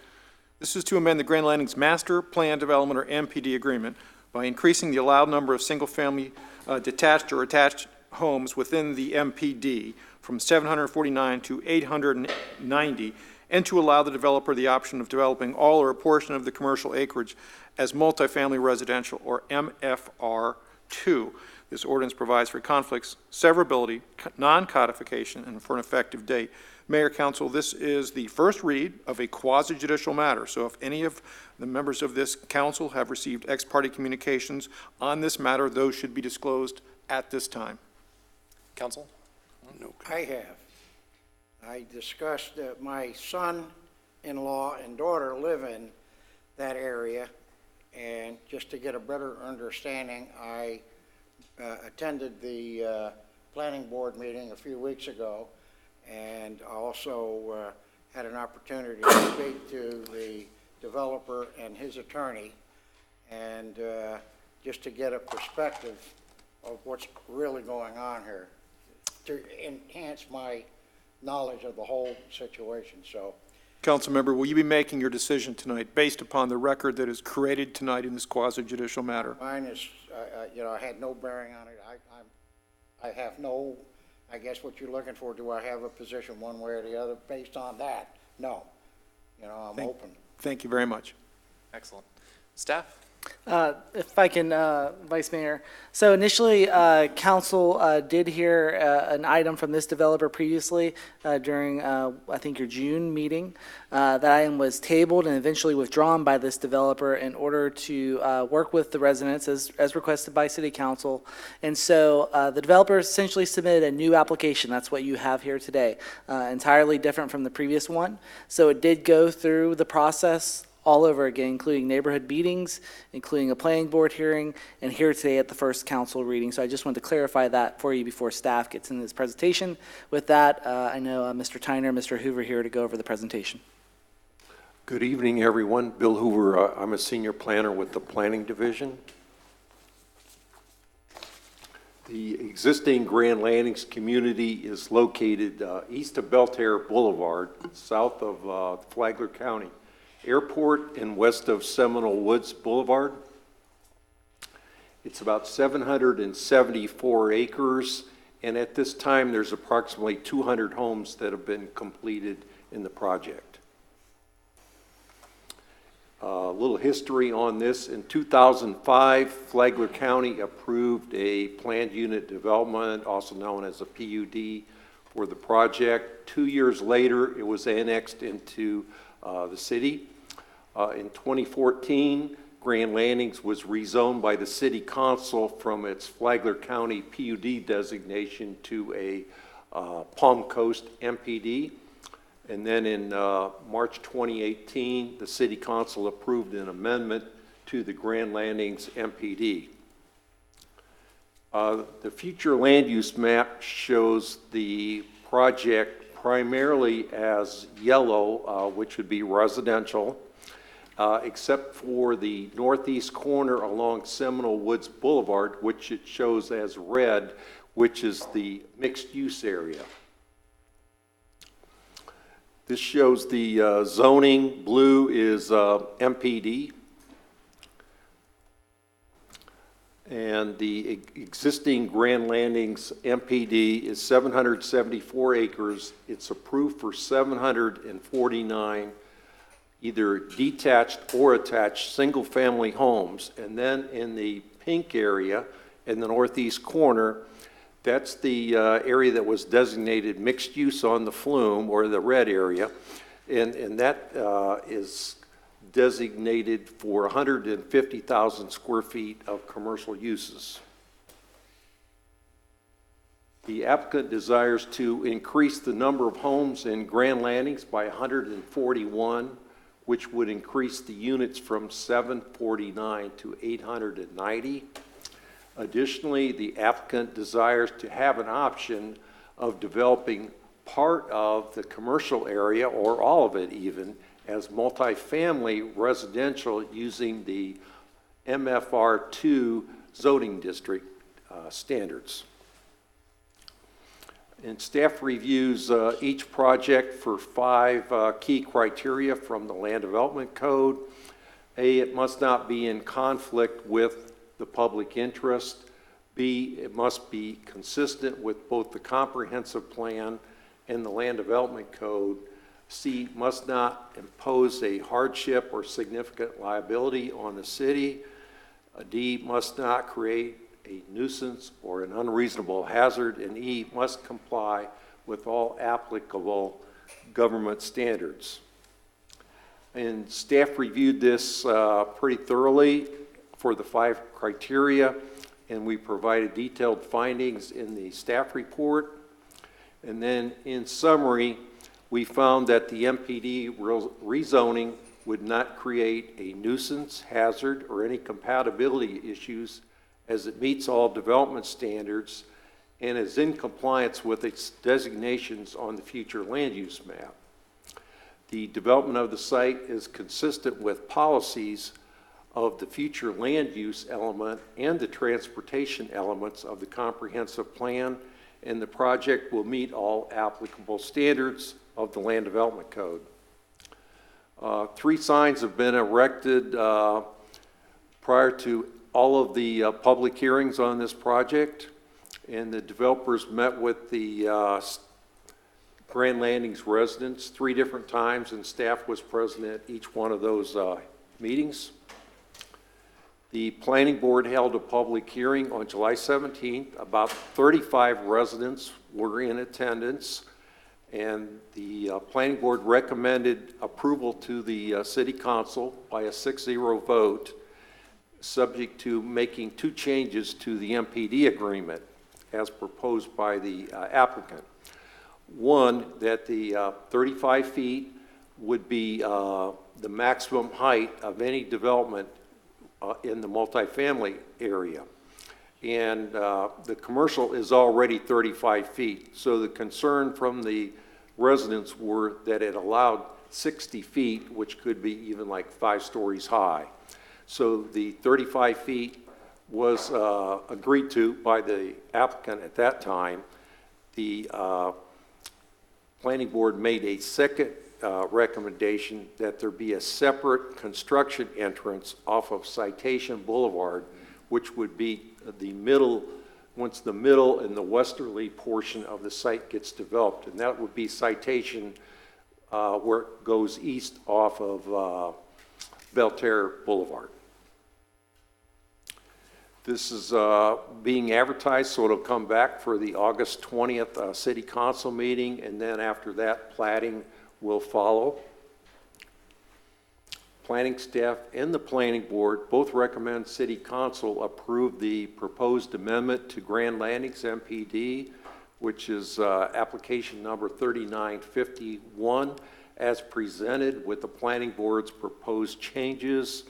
This is to amend the Grand Landings Master Plan Development, or MPD, agreement by increasing the allowed number of single-family detached or attached homes within the MPD from 749 to 890, and to allow the developer the option of developing all or a portion of the commercial acreage as multifamily residential, or MFR2. This ordinance provides for conflicts, severability, non-codification, and for an effective date. Mayor, Council, this is the first read of a quasi-judicial matter, so if any of the members of this council have received ex parte communications on this matter, those should be disclosed at this time. Council? No. I have. I discussed that my son-in-law and daughter live in that area, and just to get a better understanding, I attended the planning board meeting a few weeks ago, and also had an opportunity to speak to the developer and his attorney, and just to get a perspective of what's really going on here, to enhance my knowledge of the whole situation. So, Council member, will you be making your decision tonight based upon the record that is created tonight in this quasi-judicial matter? mine is, I had no bearing on it. I have no, I guess what you're looking for, do I have a position one way or the other based on that? No. I'm open. Thank you very much. Excellent. Staff? If I can, Vice Mayor. So initially, council did hear an item from this developer previously during, I think, your June meeting. That item was tabled and eventually withdrawn by this developer in order to work with the residents as requested by City Council. And so the developer essentially submitted a new application. That's what you have here today, entirely different from the previous one. So it did go through the process all over again, including neighborhood meetings, including a planning board hearing, and here today at the first council reading. So I just wanted to clarify that for you before staff gets into this presentation. With that, I know Mr. Tyner and Mr. Hoover here to go over the presentation. Good evening, everyone. Bill Hoover, I'm a senior planner with the Planning Division. The existing Grand Landings community is located east of Belterre Boulevard, south of Flagler County Airport, and west of Seminole Woods Boulevard. It's about 774 acres, and at this time there's approximately 200 homes that have been completed in the project. A little history on this. In 2005, Flagler County approved a planned unit development, also known as a PUD, for the project. 2 years later, it was annexed into the city. In 2014, Grand Landings was rezoned by the City Council from its Flagler County PUD designation to a Palm Coast MPD. And then in March 2018, the City Council approved an amendment to the Grand Landings MPD. The future land use map shows the project primarily as yellow, which would be residential, except for the northeast corner along Seminole Woods Boulevard, which it shows as red, which is the mixed-use area. This shows the zoning. Blue is MPD. And the existing Grand Landings MPD is 774 acres. It's approved for 749 either detached or attached single-family homes. And then in the pink area in the northeast corner, That's the area that was designated mixed use on the flume, or the red area, and that is designated for 150,000 square feet of commercial uses. The applicant desires to increase the number of homes in Grand Landings by 141, which would increase the units from 749 to 890. Additionally, the applicant desires to have an option of developing part of the commercial area, or all of it even, as multifamily residential using the MFR2 zoning district standards. And staff reviews each project for 5 key criteria from the Land Development Code. A, it must not be in conflict with the public interest. B, it must be consistent with both the comprehensive plan and the Land Development Code. C, must not impose a hardship or significant liability on the city. D, must not create a nuisance or an unreasonable hazard. And E, must comply with all applicable government standards. And staff reviewed this pretty thoroughly for the 5 criteria, and we provided detailed findings in the staff report. And then in summary, we found that the MPD rezoning would not create a nuisance, hazard, or any compatibility issues, as it meets all development standards and is in compliance with its designations on the future land use map. The development of the site is consistent with policies of the future land use element and the transportation elements of the comprehensive plan, and the project will meet all applicable standards of the Land Development Code. 3 signs have been erected prior to all of the public hearings on this project, and the developers met with the Grand Landings residents 3 different times, and staff was present at each one of those meetings. The planning board held a public hearing on July 17th. About 35 residents were in attendance, and the planning board recommended approval to the city council by a 6-0 vote, subject to making 2 changes to the MPD agreement as proposed by the applicant. One, that the 35 feet would be the maximum height of any development in the multifamily area. And the commercial is already 35 feet. So the concern from the residents were that it allowed 60 feet, which could be even like 5 stories high. So the 35 feet was agreed to by the applicant at that time. The planning board made a second recommendation that there be a separate construction entrance off of Citation Boulevard, which would be the middle, once the middle and the westerly portion of the site gets developed. And that would be Citation where it goes east off of Belterre Boulevard. This is being advertised, so it'll come back for the August 20th City Council meeting, and then after that, plating will follow. Planning staff and the planning board both recommend City Council approve the proposed amendment to Grand Landings MPD, which is application number 3951, as presented with the planning board's proposed changes.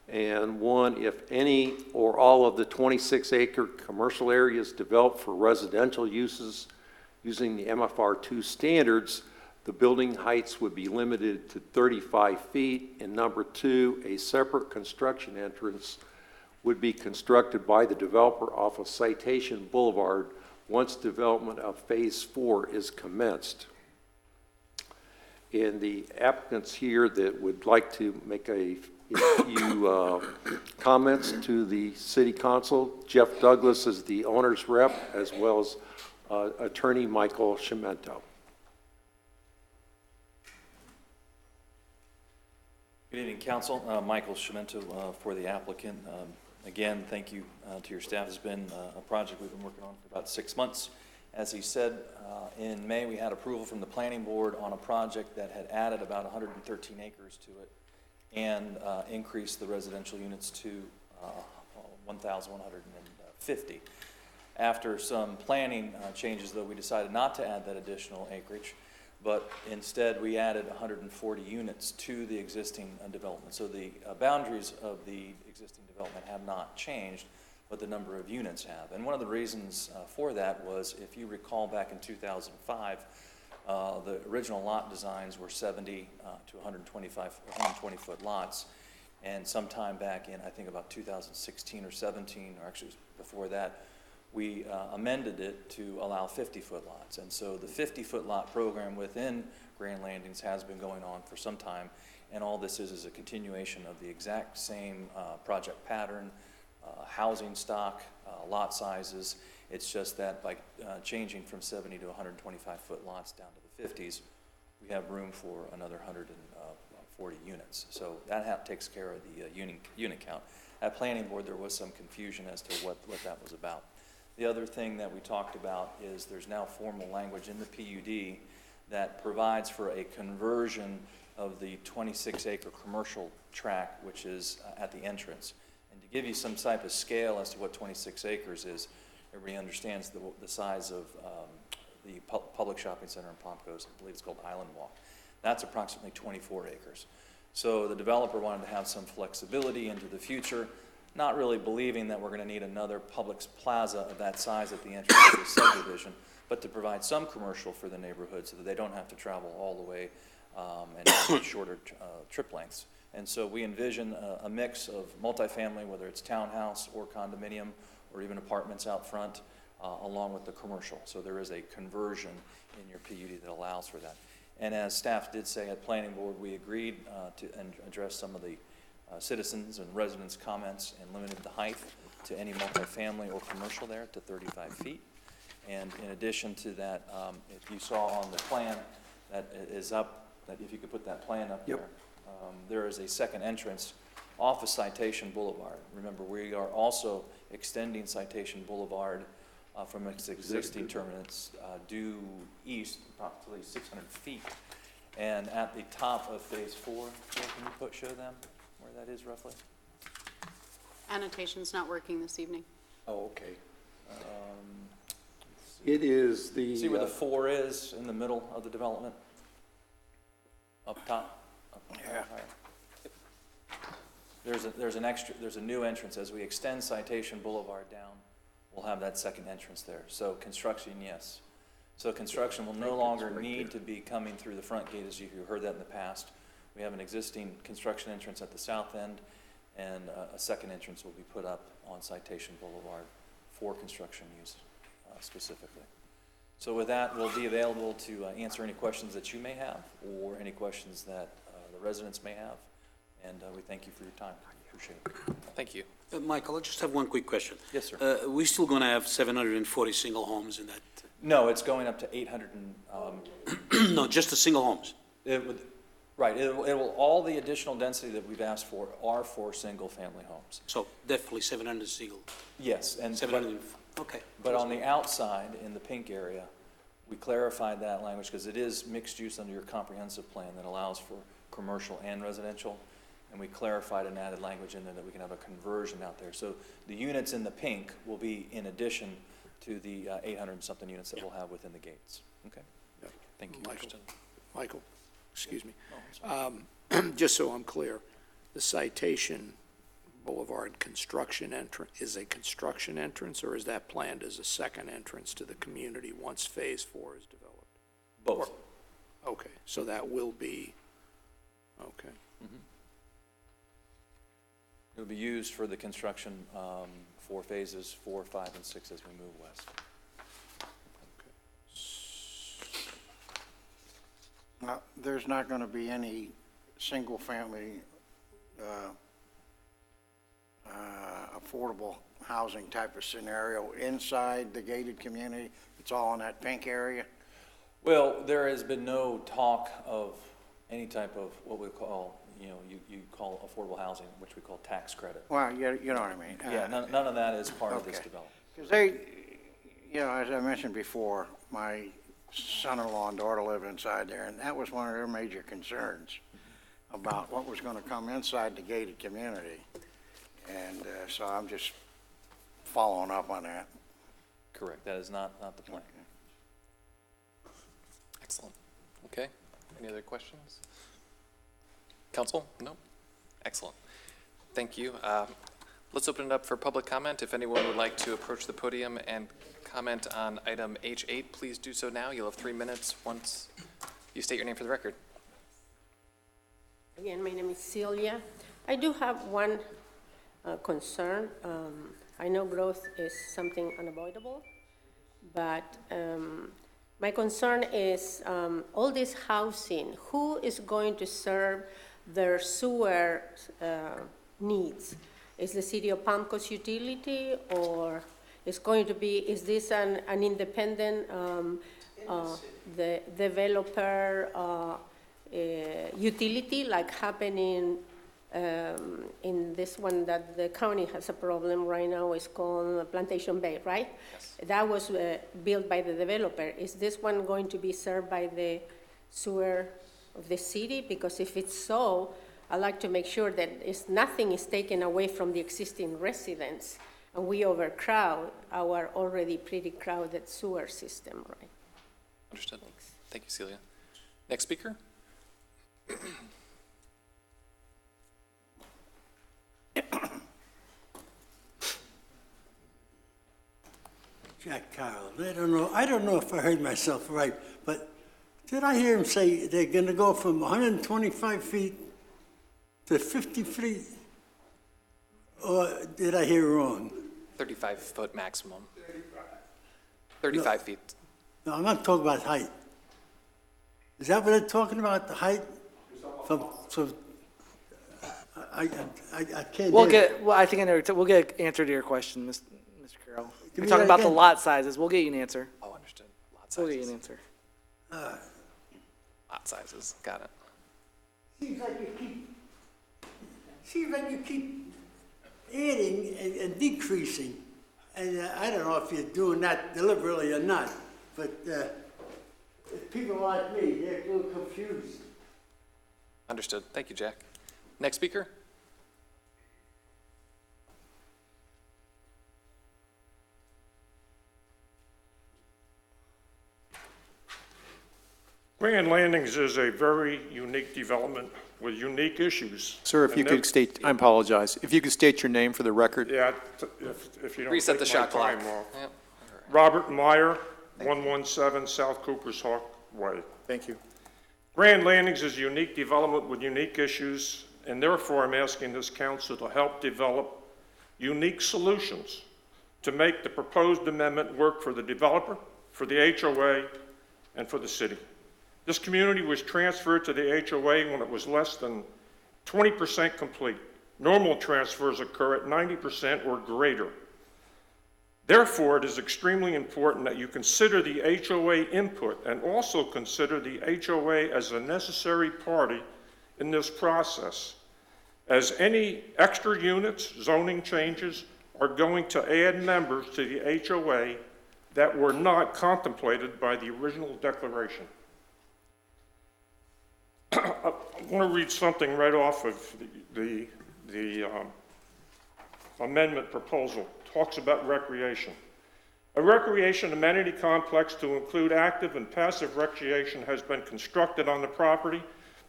And 1, if any or all of the 26-acre commercial areas developed for residential uses using the MFR2 standards, the building heights would be limited to 35 feet. And number 2, a separate construction entrance would be constructed by the developer off of Citation Boulevard once development of Phase 4 is commenced. And the applicants here that would like to make a few comments to the City Council. Jeff Douglas is the owner's rep, as well as Attorney Michael Cimento. Good evening, Council. Michael Cimento for the applicant. Again, thank you to your staff. It's been a project we've been working on for about 6 months. As he said, in May we had approval from the planning board on a project that had added about 113 acres to it and increased the residential units to 1,150. After some planning changes, though, we decided not to add that additional acreage, but instead we added 140 units to the existing development. So the boundaries of the existing development have not changed, but the number of units have. And one of the reasons for that was, if you recall back in 2005, the original lot designs were 70 to 120-foot lots. And sometime back in, I think about 2016 or 17, or actually before that, we amended it to allow 50-foot lots. And so the 50-foot lot program within Grand Landings has been going on for some time. And all this is a continuation of the exact same project pattern, housing stock, lot sizes. It's just that by changing from 70 to 125-foot lots down to the 50s, we have room for another 140 units. So that takes care of the unit count. At Planning Board, there was some confusion as to what that was about. The other thing that we talked about is there's now formal language in the PUD that provides for a conversion of the 26-acre commercial tract, which is at the entrance. And to give you some type of scale as to what 26 acres is, everybody understands the size of the public shopping center in Palm Coast. I believe it's called Island Walk. That's approximately 24 acres. So the developer wanted to have some flexibility into the future, not really believing that we're going to need another Publix plaza of that size at the entrance of the subdivision, but to provide some commercial for the neighborhood so that they don't have to travel all the way and have shorter trip lengths. And so we envision a mix of multifamily, whether it's townhouse or condominium or even apartments out front, along with the commercial. So there is a conversion in your PUD that allows for that. And as staff did say at Planning Board, we agreed to address some of the citizens and residents' comments and limited the height to any multifamily or commercial there to 35 feet. And in addition to that, if you saw on the plan that is up, that if you could put that plan up there, there is a second entrance off of Citation Boulevard. Remember, we are also extending Citation Boulevard from its existing terminus due east approximately 600 feet. And at the top of phase 4, can you show them where that is roughly? Annotation's not working this evening. Oh, okay. It is the... See where the 4 is in the middle of the development? Up top? Yeah. There's a new entrance. As we extend Citation Boulevard down, we'll have that second entrance there. So construction, yes. So construction will no longer need to be coming through the front gate as you heard that in the past. We have an existing construction entrance at the south end, and a second entrance will be put up on Citation Boulevard for construction use specifically. So with that, we'll be available to answer any questions that you may have or any questions that the residents may have. And we thank you for your time. Appreciate it. Thank you. Michael, I just have one quick question. Yes, sir. We're still going to have 740 single homes in that? No, it's going up to 800 and... No, just the single homes? Right. It will, all the additional density that we've asked for are for single-family homes. So definitely 700 single? Yes. And 700, okay. But on the outside, in the pink area, we clarified that language because it is mixed use under your comprehensive plan that allows for commercial and residential. And we clarified and added language in there that we can have a conversion out there. So the units in the pink will be in addition to the 800 and something units that we'll have within the gates. Okay? Yeah. Thank you. Michael, excuse me. Just so I'm clear, the Citation Boulevard construction entrance is a construction entrance, or is that planned as a second entrance to the community once phase 4 is developed? Both. Okay, so that will be, okay. Mm-hmm. It will be used for the construction for phases 4, 5, and 6 as we move west. Now, there's not going to be any single-family affordable housing type of scenario inside the gated community? It's all in that pink area? Well, there has been no talk of any type of what we call you know, you call affordable housing, which we call tax credit. Well, you know what I mean. Yeah, none of that is part of this okay. development. Because they, you know, as I mentioned before, my son-in-law and daughter live inside there, and that was one of their major concerns about what was going to come inside the gated community. And so I'm just following up on that. Correct. That is not the plan. Excellent. Okay. Any other questions? Council? No? Excellent. Thank you. Let's open it up for public comment. If anyone would like to approach the podium and comment on item H8, please do so now. You'll have 3 minutes once you state your name for the record. Again, my name is Celia. I do have one concern. I know growth is something unavoidable, but my concern is all this housing, who is going to serve their sewer needs? Is the city of Palm Coast utility, or is going to be, is this an independent the developer utility, like happening in this one that the county has a problem right now, is called Plantation Bay, right? Yes. That was built by the developer. Is this one going to be served by the sewer of the city? Because if it's so, I'd like to make sure that nothing is taken away from the existing residents and we overcrowd our already pretty crowded sewer system, right? Understood. Thanks. Thank you, Celia. Next speaker. Jack Carroll. I don't know if I heard myself right, but did I hear him say they're going to go from 125 feet to 50 feet? Or did I hear wrong? 35-foot maximum. 35 feet. No, I'm not talking about height. Is that what they're talking about, the height? I can't. Well, I think we'll get an answer to your question, Mr. Carroll. We're talking about the lot sizes. We'll get you an answer. Oh, understood. Lot sizes. We'll get you an answer. Lot sizes. Got it. Seems like you keep adding and decreasing. And I don't know if you're doing that deliberately or not, but people like me, they're a little confused. Understood. Thank you, Jack. Next speaker. Grand Landings is a very unique development with unique issues. Sir, if you could state, I apologize, if you could state your name for the record. Yeah, if you don't Reset the take my shot clock. time off. Yep. Robert Meyer, 117 South Cooper's Hawk Way. Thank you. Grand Landings is a unique development with unique issues, and therefore I'm asking this council to help develop unique solutions to make the proposed amendment work for the developer, for the HOA, and for the city. This community was transferred to the HOA when it was less than 20% complete. Normal transfers occur at 90% or greater. Therefore, it is extremely important that you consider the HOA input and also consider the HOA as a necessary party in this process, as any extra units, zoning changes, are going to add members to the HOA that were not contemplated by the original declaration. I want to read something right off of the amendment proposal. It talks about recreation. A recreation amenity complex to include active and passive recreation has been constructed on the property.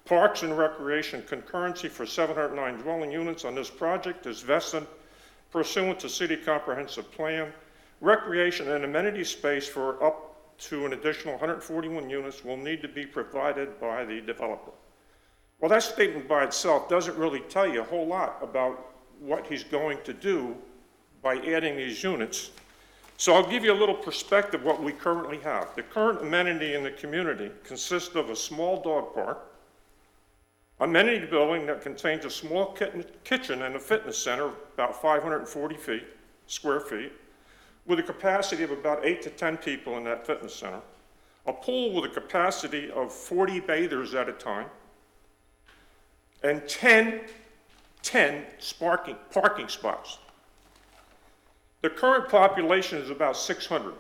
Parks and Recreation concurrency for 709 dwelling units on this project is vested pursuant to City Comprehensive Plan. Recreation and amenity space for up to an additional 141 units will need to be provided by the developer. Well, that statement by itself doesn't really tell you a whole lot about what he's going to do by adding these units. So I'll give you a little perspective of what we currently have. The current amenity in the community consists of a small dog park, amenity building that contains a small kitchen and a fitness center about 540 square feet, with a capacity of about 8 to 10 people in that fitness center, a pool with a capacity of 40 bathers at a time, and 10 parking spots. The current population is about 600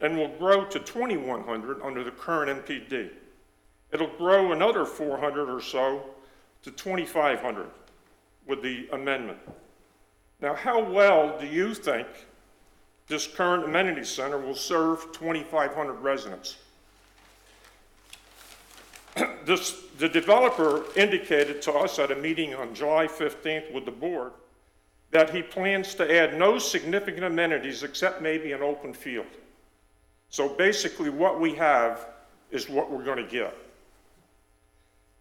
and will grow to 2,100 under the current NPD. It'll grow another 400 or so to 2,500 with the amendment. Now, how well do you think this current amenity center will serve 2,500 residents? The developer indicated to us at a meeting on July 15th with the board that he plans to add no significant amenities except maybe an open field. So basically what we have is what we're going to get.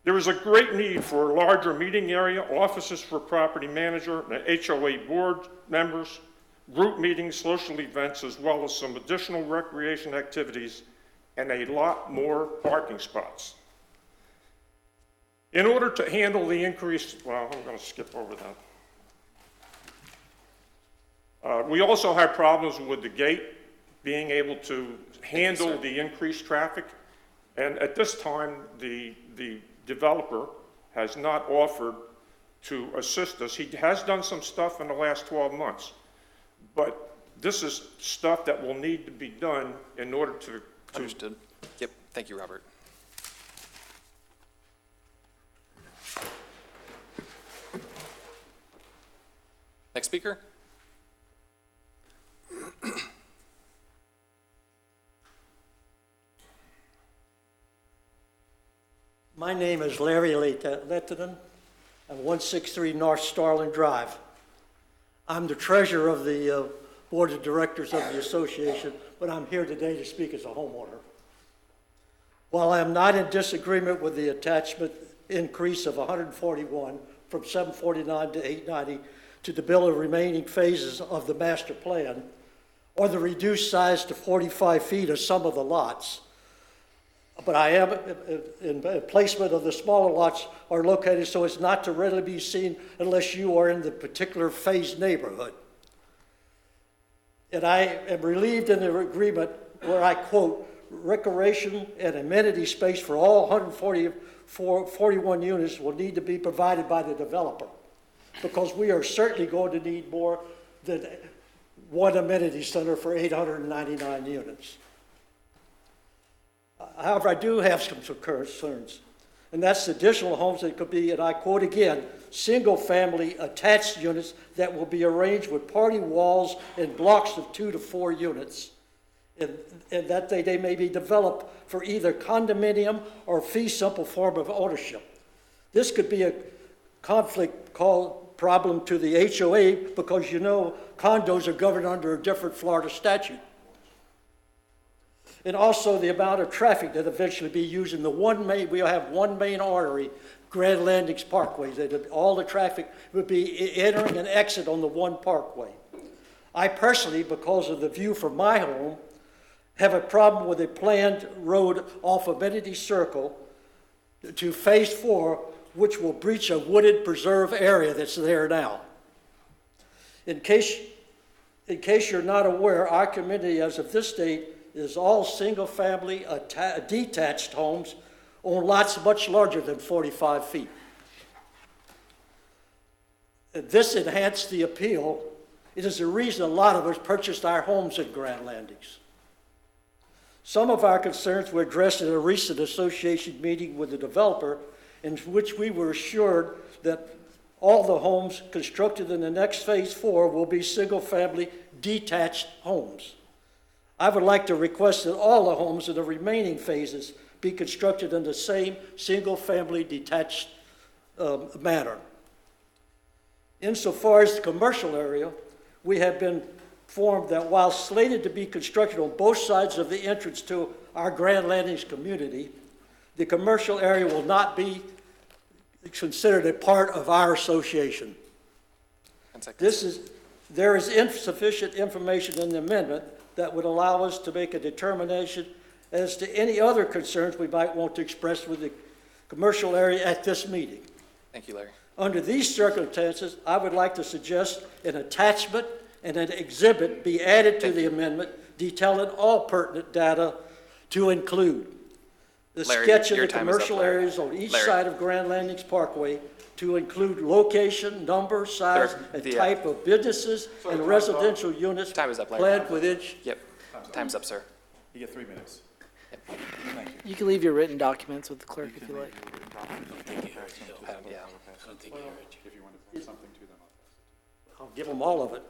There is a great need for a larger meeting area, offices for property manager, the HOA board members, group meetings, social events, as well as some additional recreation activities and a lot more parking spots. In order to handle the increase, well, I'm going to skip over that. We also have problems with the gate being able to handle the increased traffic. And at this time, the developer has not offered to assist us. He has done some stuff in the last 12 months, but this is stuff that will need to be done in order to Understood. Yep. Thank you, Robert. Next speaker. My name is Larry Lettinen. I'm 163 North Starland Drive. I'm the treasurer of the board of directors of the association, but I'm here today to speak as a homeowner. While I am not in disagreement with the attachment increase of 141 from 749 to 890 to the bill of remaining phases of the master plan, or the reduced size to 45 feet of some of the lots, but I am in placement of the smaller lots are located so as not to readily be seen unless you are in the particular phase neighborhood. And I am relieved in the agreement where I quote, recreation and amenity space for all 141 units will need to be provided by the developer, because we are certainly going to need more than one amenity center for 899 units. However, I do have some concerns, and that's additional homes that could be, and I quote again, single-family attached units that will be arranged with party walls in blocks of 2 to 4 units, and that they may be developed for either condominium or fee simple form of ownership. This could be a conflict problem to the HOA because you know condos are governed under a different Florida statute. And also the amount of traffic that eventually be using the we'll have one main artery, Grand Landings Parkway. All the traffic would be entering and exit on the one parkway. I personally, because of the view from my home, have a problem with a planned road off Amenity Circle to Phase 4, which will breach a wooded preserve area that's there now. In case you're not aware, our community as of this date is all single-family detached homes on lots much larger than 45 feet. This enhanced the appeal. It is the reason a lot of us purchased our homes in Grand Landings. Some of our concerns were addressed in a recent association meeting with the developer, in which we were assured that all the homes constructed in the next Phase 4 will be single-family detached homes. I would like to request that all the homes in the remaining phases be constructed in the same single-family detached manner. Insofar as the commercial area, we have been informed that while slated to be constructed on both sides of the entrance to our Grand Landings community, the commercial area will not be considered a part of our association. There is insufficient information in the amendment that would allow us to make a determination as to any other concerns we might want to express with the commercial area at this meeting. Thank you, Larry. Under these circumstances, I would like to suggest an attachment and an exhibit be added to the amendment detailing all pertinent data to include the Larry, sketch of your the time is up, commercial Larry. areas on each Larry. side of Grand Landings Parkway to include location, number, size, Sir, and the, type of businesses and residential units Time is up, Larry. planned within. Yep, time's up, sir. You get 3 minutes. Thank you. You can leave your written documents with the clerk if you like. Yeah. If you want to say something to them, I'll give them all of it.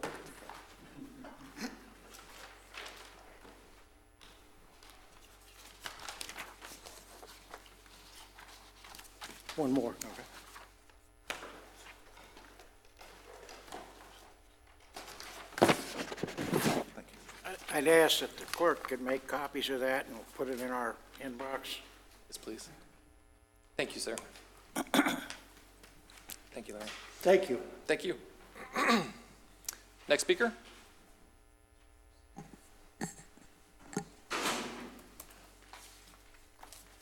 One more. Okay. I'd ask that the clerk could make copies of that and we'll put it in our inbox. Yes, please. Thank you, sir. Thank you, Larry. Thank you. Thank you. Next speaker?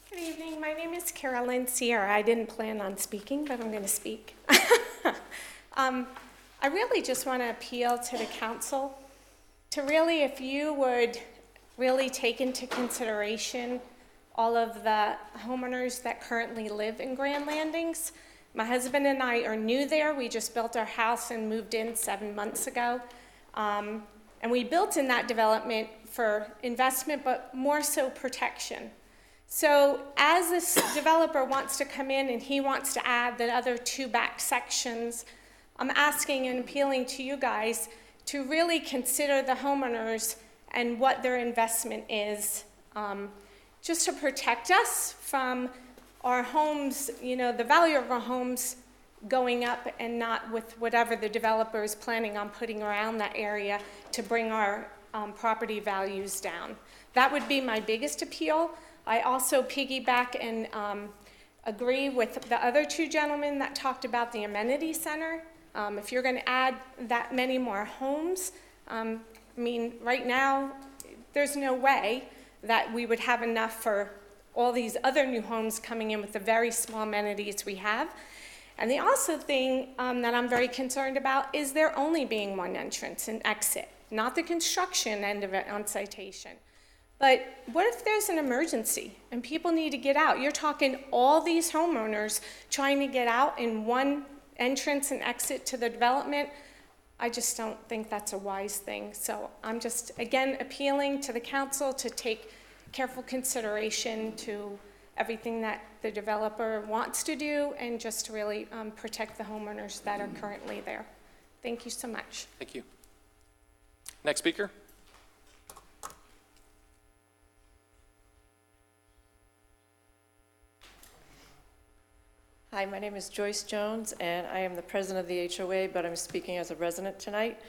Good evening. My name is Carolyn Sierra. I didn't plan on speaking, but I'm going to speak. I really just want to appeal to the council to really, if you would really take into consideration all of the homeowners that currently live in Grand Landings. My husband and I are new there. We just built our house and moved in 7 months ago. And we built in that development for investment, but more so protection. So as this developer wants to come in and he wants to add the other 2 back sections, I'm asking and appealing to you guys to really consider the homeowners and what their investment is, just to protect us from our homes, you know, the value of our homes going up and not with whatever the developer is planning on putting around that area to bring our property values down. That would be my biggest appeal. I also piggyback and agree with the other 2 gentlemen that talked about the amenity center. If you're going to add that many more homes, I mean, right now, there's no way that we would have enough for all these other new homes coming in with the very small amenities we have. And the also thing that I'm very concerned about is there only being 1 entrance and exit, not the construction end of it on Citation. But what if there's an emergency and people need to get out? You're talking all these homeowners trying to get out in 1 entrance and exit to the development. I just don't think that's a wise thing. So I'm just, again, appealing to the council to take careful consideration to everything that the developer wants to do and just to really protect the homeowners that are currently there. Thank you so much. Thank you. Next speaker? Hi, my name is Joyce Jones, and I am the president of the HOA, but I'm speaking as a resident tonight.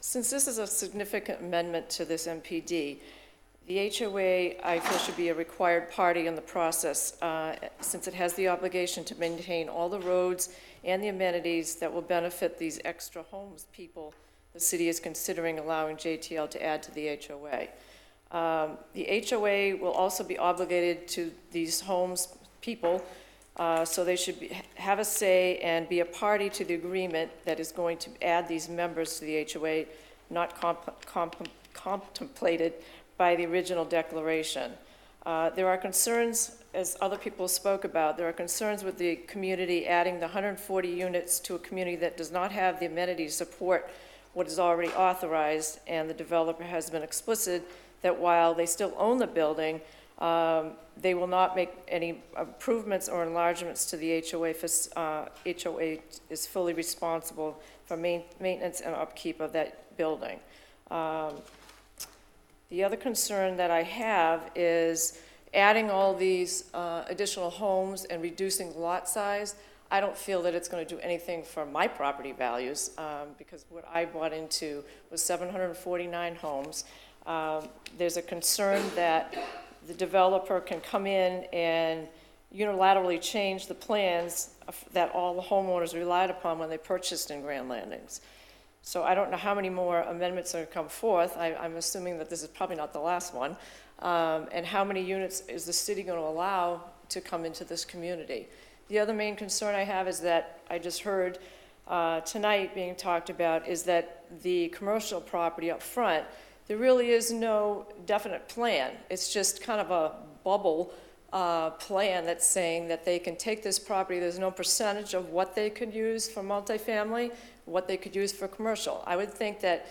Since this is a significant amendment to this MPD, the HOA, I feel, should be a required party in the process, since it has the obligation to maintain all the roads and the amenities that will benefit these extra homes people the city is considering allowing JTL to add to the HOA. The HOA will also be obligated to these homes people, so they should have a say and be a party to the agreement that is going to add these members to the HOA, not contemplated by the original declaration. There are concerns, as other people spoke about, there are concerns with the community adding the 140 units to a community that does not have the amenities to support what is already authorized, and the developer has been explicit that while they still own the building, they will not make any improvements or enlargements to the HOA. HOA is fully responsible for maintenance and upkeep of that building. The other concern that I have is adding all these additional homes and reducing the lot size. I don't feel that it's going to do anything for my property values, because what I bought into was 749 homes. There's a concern that the developer can come in and unilaterally change the plans that all the homeowners relied upon when they purchased in Grand Landings. So I don't know how many more amendments are going to come forth. I'm assuming that this is probably not the last one. And how many units is the city going to allow to come into this community? The other main concern I have is that I just heard tonight being talked about is that the commercial property up front, there really is no definite plan. It's just kind of a bubble plan that's saying that they can take this property, there's no percentage of what they could use for multifamily, what they could use for commercial. I would think that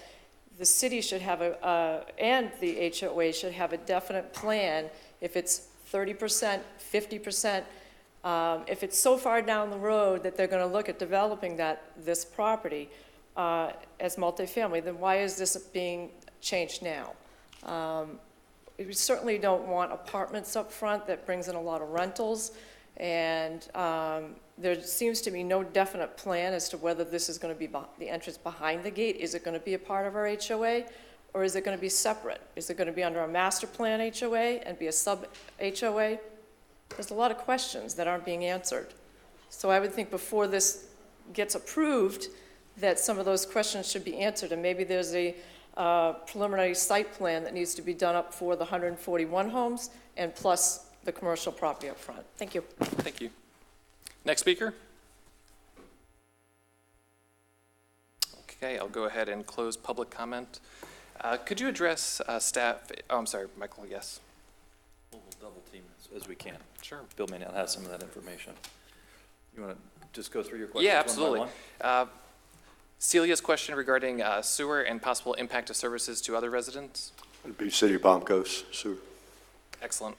the city should have and the HOA should have a definite plan if it's 30%, 50%, if it's so far down the road that they're going to look at developing this property as multifamily, then why is this being changed now? We certainly don't want apartments up front that brings in a lot of rentals, and there seems to be no definite plan as to whether this is going to be the entrance behind the gate. Is it going to be a part of our HOA, or is it going to be separate? Is it going to be under a master plan HOA and be a sub-HOA? There's a lot of questions that aren't being answered. So I would think before this gets approved that some of those questions should be answered, and maybe there's a preliminary site plan that needs to be done up for the 141 homes and plus the commercial property up front. Thank you. Thank you. Next speaker. Okay, I'll go ahead and close public comment. Could you address staff? Oh, I'm sorry, Michael, yes. We'll double team as we can. Sure. Bill may not have some of that information. You want to just go through your questions? Yeah, absolutely. One by one? Celia's question regarding sewer and possible impact of services to other residents. It'd be City of Palm Coast sewer. Excellent.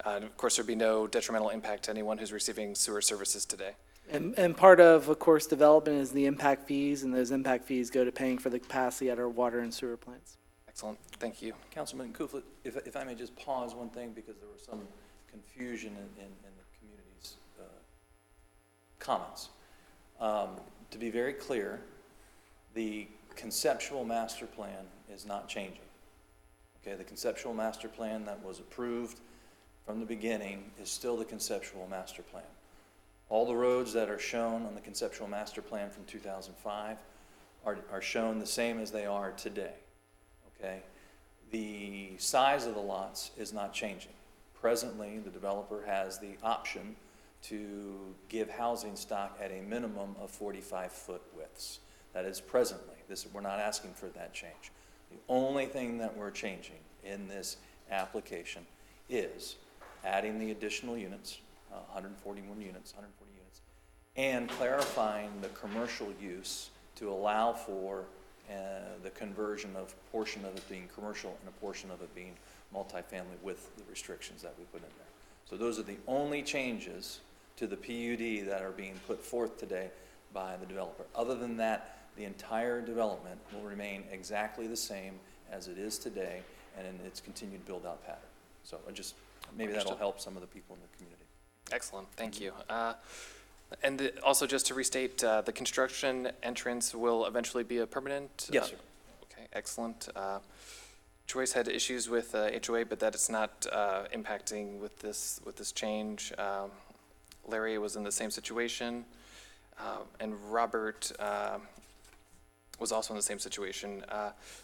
And of course, there'd be no detrimental impact to anyone who's receiving sewer services today. And part of course, development is the impact fees, and those impact fees go to paying for the capacity at our water and sewer plants. Excellent. Thank you. Councilman Kuflet, if I may just pause one thing, because there was some confusion in the community's comments. To be very clear, the conceptual master plan is not changing. Okay, the conceptual master plan that was approved from the beginning is still the conceptual master plan. All the roads that are shown on the conceptual master plan from 2005 are shown the same as they are today. Okay, the size of the lots is not changing. Presently, the developer has the option to give housing stock at a minimum of 45-foot widths. That is presently. We're not asking for that change. The only thing that we're changing in this application is adding the additional units, 141 units, and clarifying the commercial use to allow for the conversion of a portion of it being commercial and a portion of it being multifamily with the restrictions that we put in there. So those are the only changes to the PUD that are being put forth today by the developer. Other than that, the entire development will remain exactly the same as it is today and in its continued build-out pattern. So maybe that'll help some of the people in the community. Excellent. Thank you. And also just to restate, the construction entrance will eventually be a permanent? Yes, sir. Okay, excellent. Joyce had issues with HOA, but that is not impacting with this change. Larry was in the same situation, and Robert was also in the same situation.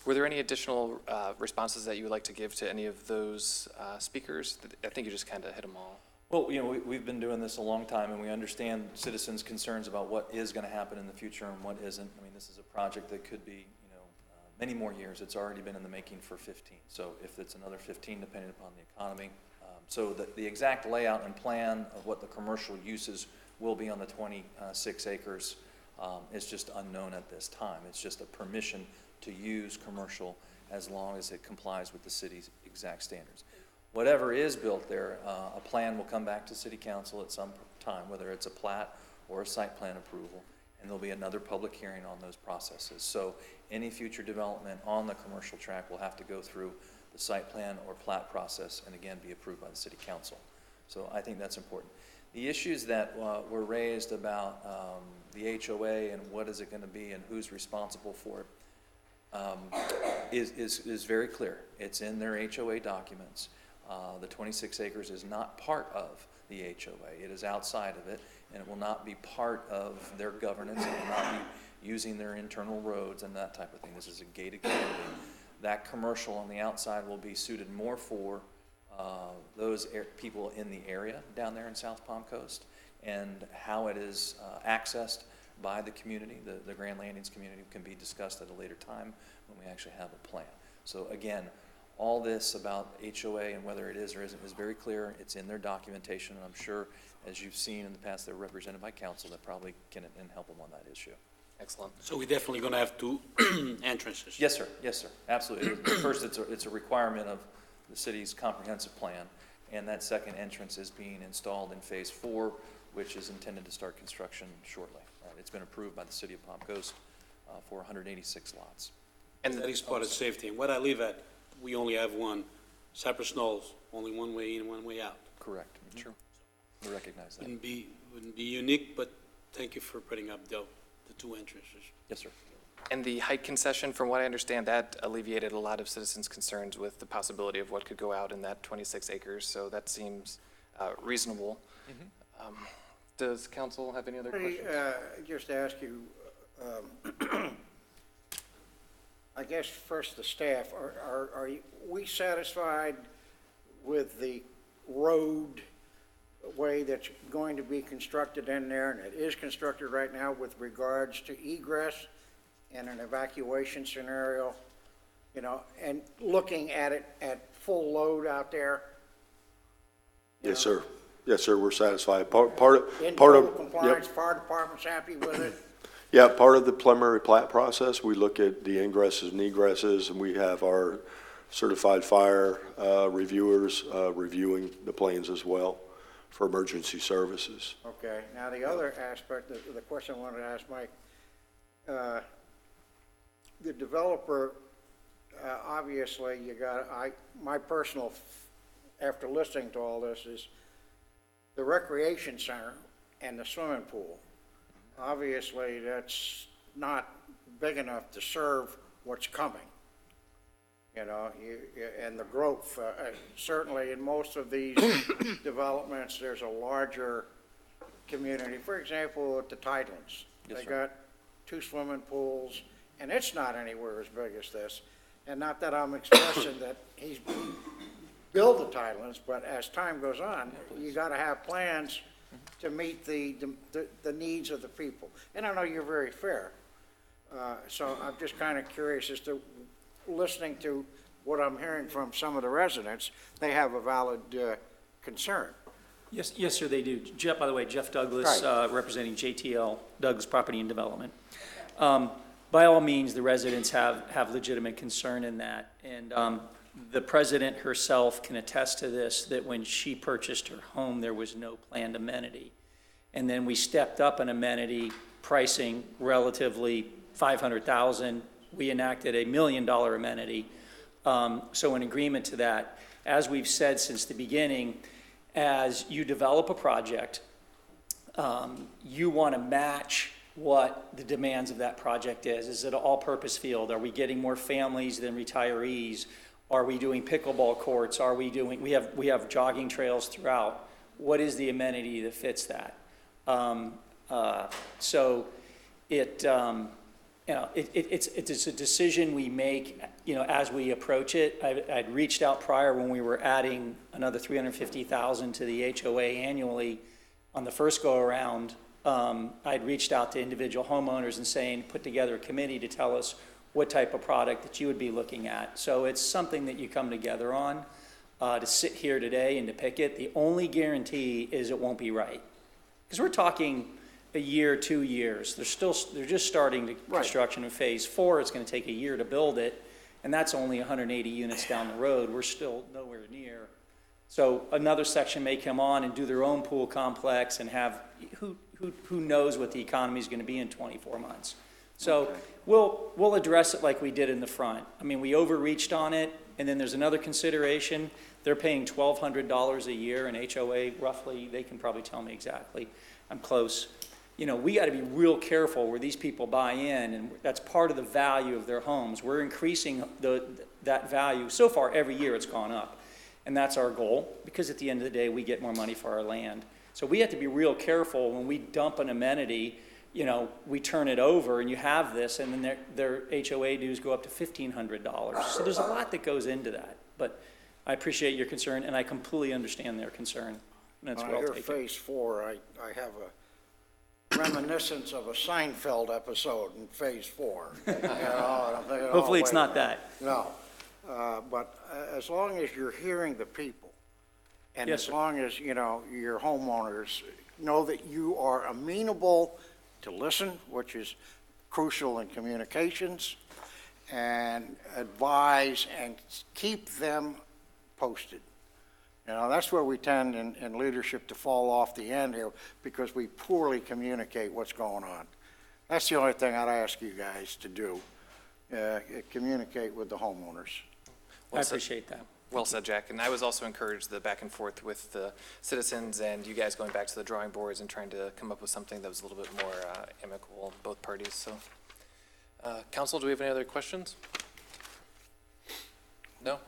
Were there any additional responses that you would like to give to any of those speakers? I think you just kind of hit them all. Well, we've been doing this a long time, and we understand citizens' concerns about what is going to happen in the future and what isn't. I mean, this is a project that could be, many more years. It's already been in the making for 15. So if it's another 15, depending upon the economy. So the exact layout and plan of what the commercial uses will be on the 26 acres is just unknown at this time. It's just a permission to use commercial as long as it complies with the city's exact standards. Whatever is built there, a plan will come back to City Council at some time, whether it's a plat or a site plan approval, and there'll be another public hearing on those processes. So any future development on the commercial track will have to go through the site plan or plat process and again be approved by the City Council. So I think that's important. The issues that were raised about the HOA and what is it going to be and who's responsible for it is very clear. It's in their HOA documents. The 26 acres is not part of the HOA. It is outside of it, and it will not be part of their governance. It will not be using their internal roads and that type of thing. This is a gated community. That commercial on the outside will be suited more for those people in the area down there in South Palm Coast, and how it is accessed by the community, the Grand Landings community, can be discussed at a later time when we actually have a plan. So again, All this about HOA and whether it is or isn't is very clear. It's in their documentation, and I'm sure, as you've seen in the past, they're represented by counsel that probably can and help them on that issue. Excellent. So we're definitely going to have 2 entrances? Yes, sir. Yes, sir. Absolutely. First, it's a requirement of the city's comprehensive plan, and that second entrance is being installed in Phase 4, which is intended to start construction shortly. It's been approved by the city of Palm Coast for 186 lots. And that is part of safety. And what I live at, we only have one. Cypress Knolls, only one way in, one way out. Correct. True. We recognize that. Wouldn't be unique, but thank you for putting up the 2 entrances. Yes, sir. And the height concession, from what I understand, that alleviated a lot of citizens' concerns with the possibility of what could go out in that 26 acres, so that seems reasonable. Does council have any other questions? Just to ask you, I guess first the staff, are we satisfied with the roadway that's going to be constructed in there, and it is constructed right now with regards to egress and an evacuation scenario, you know, and looking at it at full load out there? Yes, sir. Yes, sir, we're satisfied. Part of Compliance, fire department's happy with it? Yeah, part of the preliminary plat process, we look at the ingresses and egresses, and we have our certified fire reviewers reviewing the plans as well for emergency services. Okay, now the other aspect, the question I wanted to ask Mike, the developer, obviously my personal, after listening to all this, is the recreation center and the swimming pool. Obviously, that's not big enough to serve what's coming. You know, and the growth, certainly in most of these developments, there's a larger community. For example, at the Tidelands, they got 2 swimming pools, and it's not anywhere as big as this. And not that I'm expressing that he's built the Tidelands, but as time goes on, you got to have plans to meet the needs of the people. And I know you're very fair. So I'm just kind of curious as to, listening to what I'm hearing from some of the residents, they have a valid concern. Yes, sir, they do. Jeff, by the way, Jeff Douglas, Right. Representing JTL, Douglas Property and Development. By all means, the residents have legitimate concern in that. And the president herself can attest to this, that when she purchased her home, there was no planned amenity. And then we stepped up an amenity pricing relatively $500,000. We enacted $1 million amenity. So in agreement to that, as we've said since the beginning, as you develop a project, you want to match what the demands of that project is. Is it an all-purpose field? Are we getting more families than retirees? Are we doing pickleball courts? Are we doing, we have jogging trails throughout. What is the amenity that fits that? So it's a decision we make, you know, as we approach it. I'd reached out prior when we were adding another $350,000 to the HOA annually on the first go around. I'd reached out to individual homeowners and saying, put together a committee to tell us what type of product that you would be looking at. So it's something that you come together on. To sit here today and to pick it, the only guarantee is it won't be right. Because we're talking a year, 2 years. They're just starting the construction of Phase 4. It's going to take a year to build it, and that's only 180 units down the road. We're still nowhere near. So another section may come on and do their own pool complex and have, who knows what the economy is going to be in 24 months. So we'll address it like we did in the front. I mean, we overreached on it, and then there's another consideration. They're paying $1,200 a year in HOA, roughly. They can probably tell me exactly. I'm close. You know, we got to be real careful where these people buy in, and that's part of the value of their homes. We're increasing that value. So far, every year it's gone up, and that's our goal, because at the end of the day, we get more money for our land. So we have to be real careful when we dump an amenity. You know, we turn it over, and you have this, and then their HOA dues go up to $1,500. So there's a lot that goes into that. But I appreciate your concern, and I completely understand their concern. And that's well taken. Phase 4, I have a reminiscence of a Seinfeld episode in Phase 4. You know, and I'm thinking, Hopefully it's not that. No. but as long as you're hearing the people, and Yes, as sir. long as, your homeowners know that you are amenable to listen, which is crucial in communications, and advise and keep them posted. That's where we tend in leadership to fall off the end here, because we poorly communicate what's going on. That's the only thing I'd ask you guys to do, communicate with the homeowners. I appreciate that. Well said, Jack. And I was also encouraged the back and forth with the citizens and you guys going back to the drawing boards and trying to come up with something that was a little bit more amicable, both parties. So, Council, do we have any other questions? No?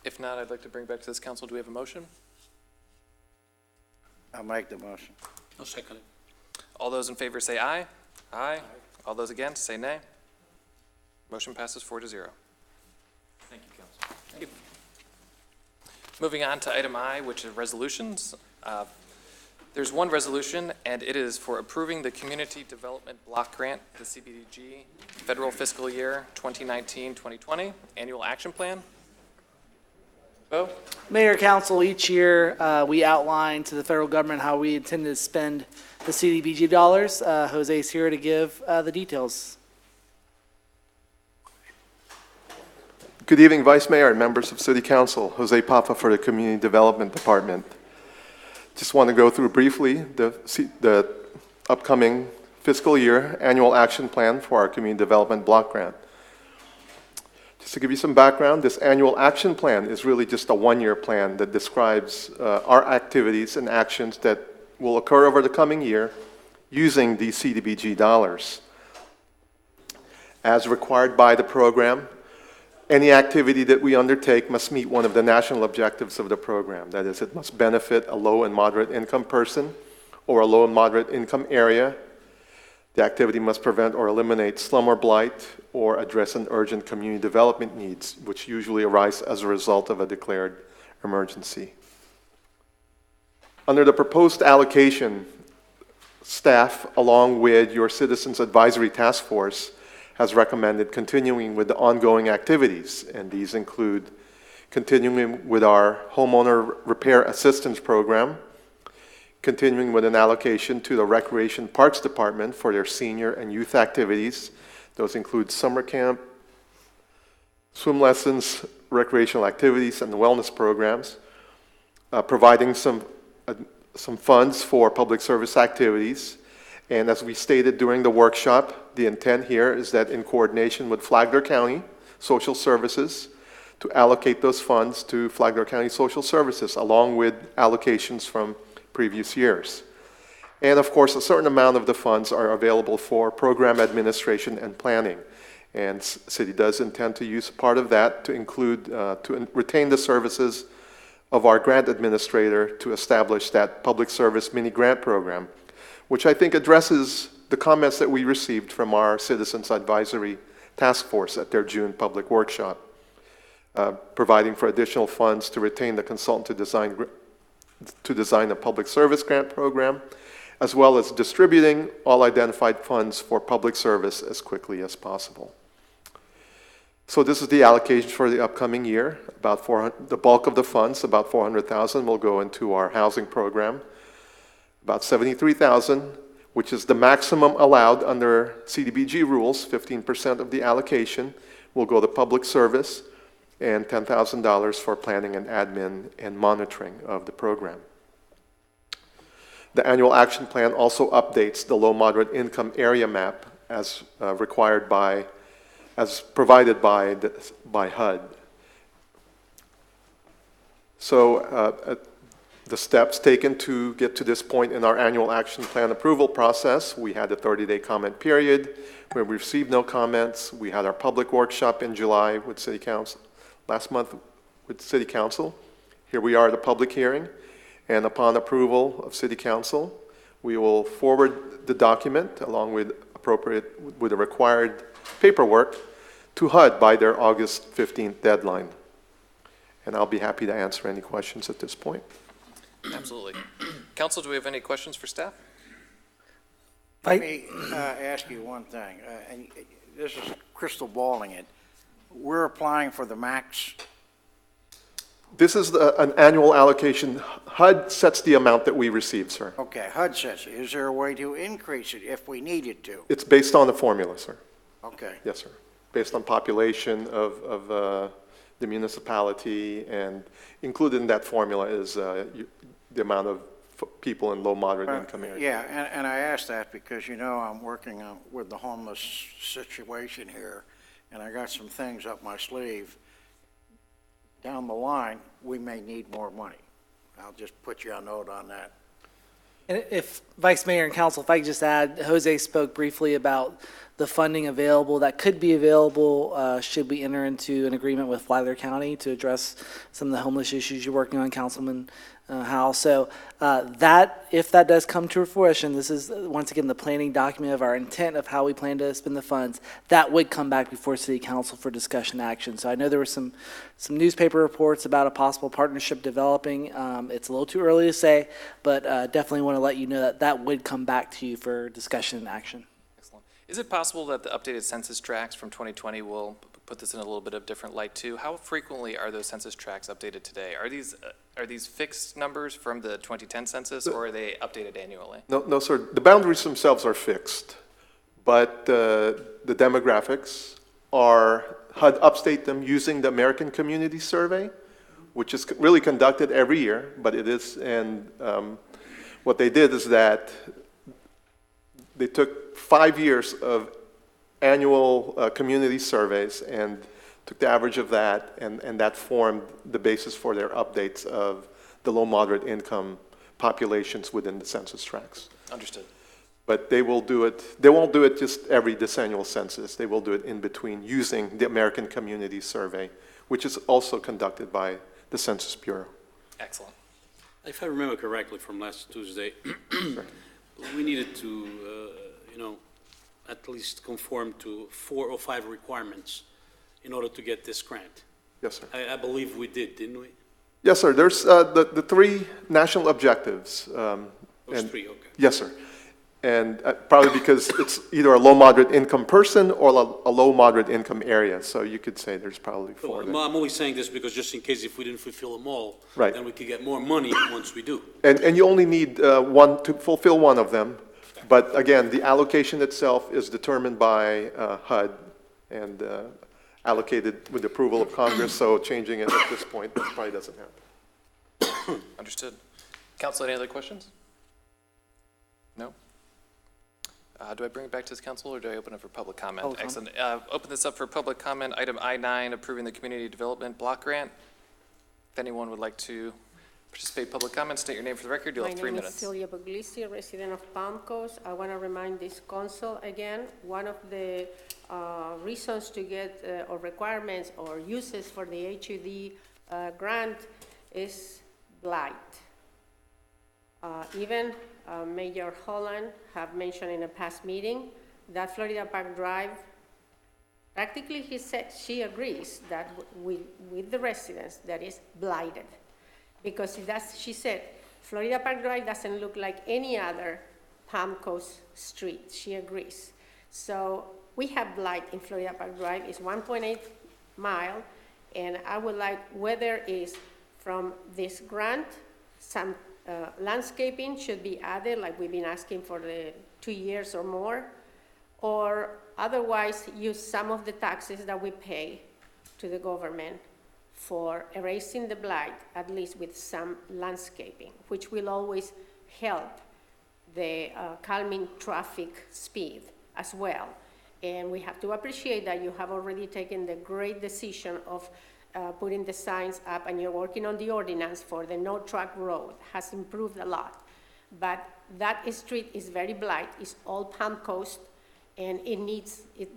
If not, I'd like to bring back to this council. Do we have a motion? I'll make the motion. I'll second it. All those in favor say aye. Aye. All those against say nay. Motion passes 4-0. Thank you, Council. Thank you. Moving on to item I, which is resolutions. There's one resolution, and it is for approving the Community Development Block Grant, the CBDG, Federal Fiscal Year 2019-2020 Annual Action Plan. Bo? Mayor, council, each year we outline to the federal government how we intend to spend the CDBG dollars. Jose's here to give the details. Good evening, Vice Mayor and members of City Council. Jose Papa for the Community Development Department. Just want to go through briefly the upcoming fiscal year annual action plan for our Community Development Block Grant. Just to give you some background, this annual action plan is really just a one-year plan that describes our activities and actions that will occur over the coming year using these CDBG dollars. As required by the program, any activity that we undertake must meet one of the national objectives of the program. That is, it must benefit a low and moderate income person or a low and moderate income area. The activity must prevent or eliminate slum or blight or address an urgent community development needs, which usually arise as a result of a declared emergency. Under the proposed allocation, staff, along with your Citizens Advisory Task Force, has recommended continuing with the ongoing activities, and these include continuing with our homeowner repair assistance program, continuing with an allocation to the Recreation Parks Department for their senior and youth activities. Those include summer camp, swim lessons, recreational activities, and wellness programs, providing some funds for public service activities. And as we stated during the workshop, the intent here is that in coordination with Flagler County Social Services, to allocate those funds to Flagler County Social Services, along with allocations from previous years. And of course, a certain amount of the funds are available for program administration and planning. And City does intend to use part of that to include, to retain the services of our grant administrator to establish that public service mini grant program, which I think addresses the comments that we received from our Citizens Advisory Task Force at their June public workshop, providing for additional funds to retain the consultant to design a public service grant program, as well as distributing all identified funds for public service as quickly as possible. So this is the allocation for the upcoming year. The bulk of the funds, about $400,000, will go into our housing program. About $73,000, which is the maximum allowed under CDBG rules, 15% of the allocation, will go to public service, and $10,000 for planning and admin and monitoring of the program. The annual action plan also updates the low moderate income area map as provided by HUD. So the steps taken to get to this point in our annual action plan approval process: we had a 30-day comment period where we received no comments. We had our public workshop in July with City Council, last month with City Council. Here we are at the public hearing, and upon approval of City Council, we will forward the document along with the required paperwork to HUD by their August 15th deadline. And I'll be happy to answer any questions at this point. Absolutely. Council, do we have any questions for staff? Let me ask you one thing, and this is crystal balling it. We're applying for the max This is an annual allocation. HUD sets the amount that we receive, sir. Okay, HUD says, is there a way to increase it if we needed to? It's based on the formula, sir. Okay. Yes, sir. Based on population of the municipality, and included in that formula is the amount of people in low, moderate income areas. Yeah, and I asked that because, you know, I'm working with the homeless situation here, and I got some things up my sleeve. Down the line, we may need more money. I'll just put you a note on that. And if, Vice Mayor and Council, if I could just add, Jose spoke briefly about the funding available, that could be available should we enter into an agreement with Flagler County to address some of the homeless issues you're working on, Councilman Howell. So if that does come to fruition, this is, once again, the planning document of our intent of how we plan to spend the funds. That would come back before City Council for discussion action. So I know there were some newspaper reports about a possible partnership developing. It's a little too early to say, but definitely want to let you know that that would come back to you for discussion and action. Excellent. Is it possible that the updated census tracts from 2020 will put this in a little bit of different light too? How frequently are those census tracts updated today? Are these fixed numbers from the 2010 census, or are they updated annually? No, sir. The boundaries themselves are fixed, but the demographics are, HUD update them using the American Community Survey, which is really conducted every year, but it is, and what they did is that they took 5 years of annual community surveys and took the average of that, and that formed the basis for their updates of the low moderate income populations within the census tracts. Understood. But they will do it, they won't do it just every decennial census. They will do it in between using the American Community Survey, which is also conducted by the Census Bureau. Excellent. If I remember correctly from last Tuesday, we needed to, at least conform to 4 or 5 requirements in order to get this grant. Yes, sir. I believe we did, didn't we? Yes, sir. There's the 3 national objectives. Those 3, okay. Yes, sir. And probably because it's either a low moderate income person or a low moderate income area. So you could say there's probably 4 there. I'm only saying this because just in case if we didn't fulfill them all, right, then we could get more money once we do. And you only need one to fulfill one of them. But again, the allocation itself is determined by HUD and allocated with the approval of Congress. So changing it at this point probably doesn't happen. Understood. Council, any other questions? No? Do I bring it back to this council, or do I open it for public comment? Public Excellent. Open this up for public comment. Item I-9, approving the community development block grant. If anyone would like to participate in public comment, state your name for the record. You'll have 3 minutes. My name is Celia Puglisi, resident of Palm Coast. I want to remind this council again, one of the reasons to get or requirements or uses for the HUD grant is blight. Even Mayor Holland have mentioned in a past meeting that Florida Park Drive, practically he said she agrees that with the residents that is blighted. Because she said, Florida Park Drive doesn't look like any other Palm Coast street. She agrees. So we have blight in Florida Park Drive. It's 1.8 mile, and I would like, whether it's from this grant, some landscaping should be added, like we've been asking for the 2 years or more, or otherwise use some of the taxes that we pay to the government for erasing the blight, at least with some landscaping, which will always help the calming traffic speed as well. And we have to appreciate that you have already taken the great decision of putting the signs up, and you're working on the ordinance for the no truck road, has improved a lot. But that street is very blight, it's all Palm Coast, and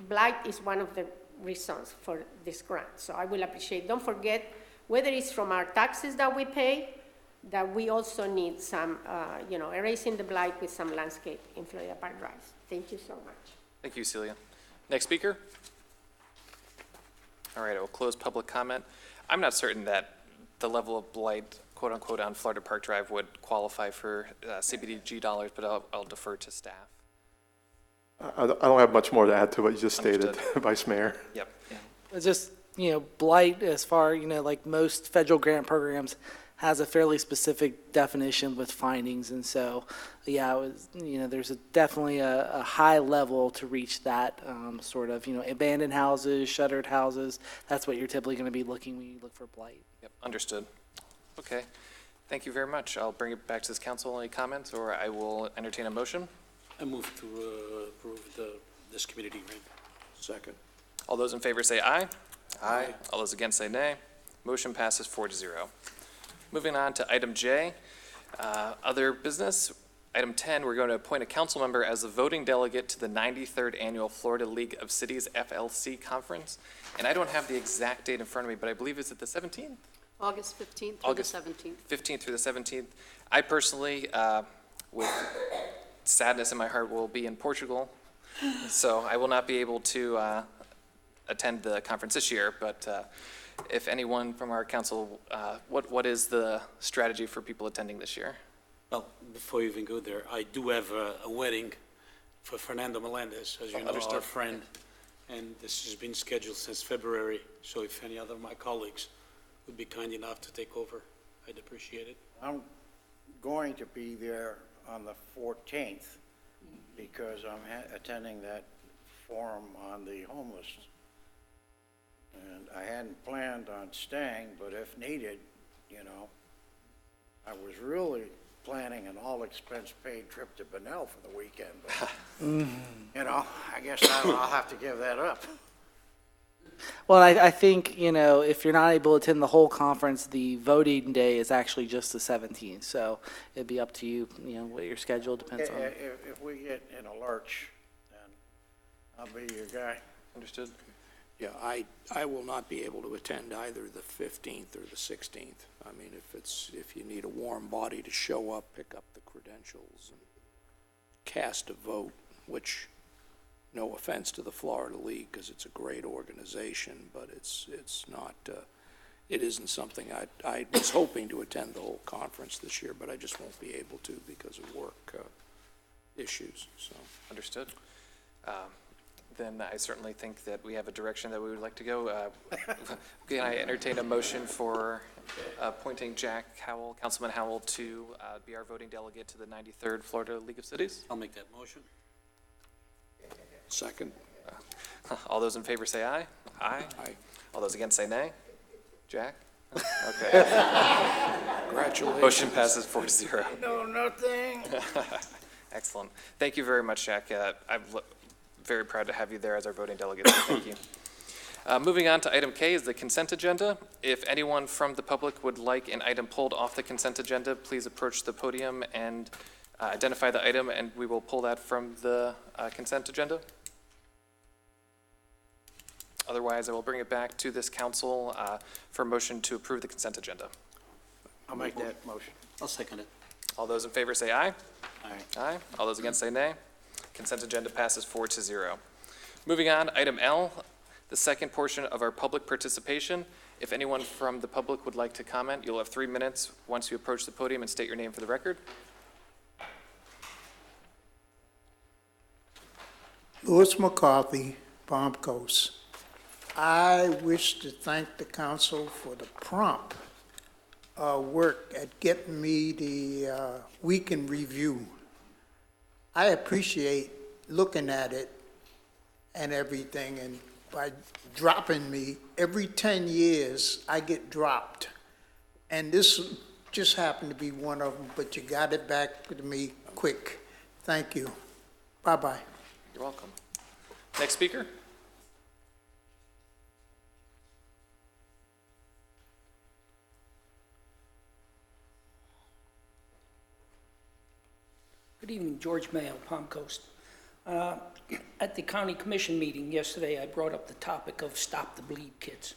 blight is one of the reasons for this grant. So I will appreciate, don't forget, whether it's from our taxes that we pay, that we also need some, erasing the blight with some landscape in Florida Park Drive. Thank you so much. Thank you, Celia. Next speaker. All right, I will close public comment. I'm not certain that the level of blight, quote unquote, on Florida Park Drive would qualify for CBDG dollars, but I'll defer to staff. I don't have much more to add to what you just stated, Understood. Vice Mayor. Yep. Just blight, as far, like most federal grant programs, has a fairly specific definition with findings. And so, yeah, it was, there's definitely a high level to reach that sort of, abandoned houses, shuttered houses. That's what you're typically going to be looking when you look for blight. Yep, understood. Okay, thank you very much. I'll bring it back to this council. Any comments, or I will entertain a motion? I move to approve this community grant. Second. All those in favor say aye. Aye. All those against say nay. Motion passes 4-0. Moving on to item J, other business. Item 10, we're going to appoint a council member as the voting delegate to the 93rd Annual Florida League of Cities FLC Conference. And I don't have the exact date in front of me, but I believe it's at the 17th? August 15th through the 17th. 15th through the 17th. I personally, with sadness in my heart, will be in Portugal. So I will not be able to attend the conference this year, but if anyone from our council, what is the strategy for people attending this year? Well, before you even go there, I do have a wedding for Fernando Melendez, as you know, our friend. And this has been scheduled since February. So if any other of my colleagues would be kind enough to take over, I'd appreciate it. I'm going to be there on the 14th because I'm attending that forum on the homeless. And I hadn't planned on staying, but if needed, I was really planning an all-expense-paid trip to Bunnell for the weekend. But, I guess I'll have to give that up. Well, I think, if you're not able to attend the whole conference, the voting day is actually just the 17th. So it'd be up to you, what your schedule depends on. If we get in a lurch, then I'll be your guy. Understood. Yeah, I will not be able to attend either the 15th or the 16th. I mean, if you need a warm body to show up, pick up the credentials and cast a vote, which, no offense to the Florida League, because it's a great organization, but it's not, it isn't something I was hoping to attend the whole conference this year, but I just won't be able to because of work issues, so. Understood. Then I certainly think that we have a direction that we would like to go. Can I entertain a motion for appointing Jack Howell, Councilman Howell, to be our voting delegate to the 93rd Florida League of Cities? I'll make that motion. Second. All those in favor say aye. Aye. Aye. All those against say nay. Jack? Okay. Congratulations. Motion passes 4-0. No, nothing. Excellent. Thank you very much, Jack. I'm very proud to have you there as our voting delegate, so thank you. Moving on to item K is the consent agenda. If anyone from the public would like an item pulled off the consent agenda, please approach the podium and identify the item, and we will pull that from the consent agenda. Otherwise, I will bring it back to this council for a motion to approve the consent agenda. I'll make that motion. I'll second it. All those in favor say aye. Aye. Aye. All those against say nay. Consent agenda passes 4-0. Moving on, item L, the second portion of our public participation. If anyone from the public would like to comment, you'll have 3 minutes once you approach the podium and state your name for the record. Louis McCarthy, Palm Coast. I wish to thank the council for the prompt work at getting me the weekend review. I appreciate looking at it and everything, and by dropping me, every 10 years I get dropped. And this just happened to be one of them, but you got it back to me quick. Thank you. Bye-bye. You're welcome. Next speaker. Good evening, George Mayo, Palm Coast. At the county commission meeting yesterday, I brought up the topic of Stop the Bleed kits.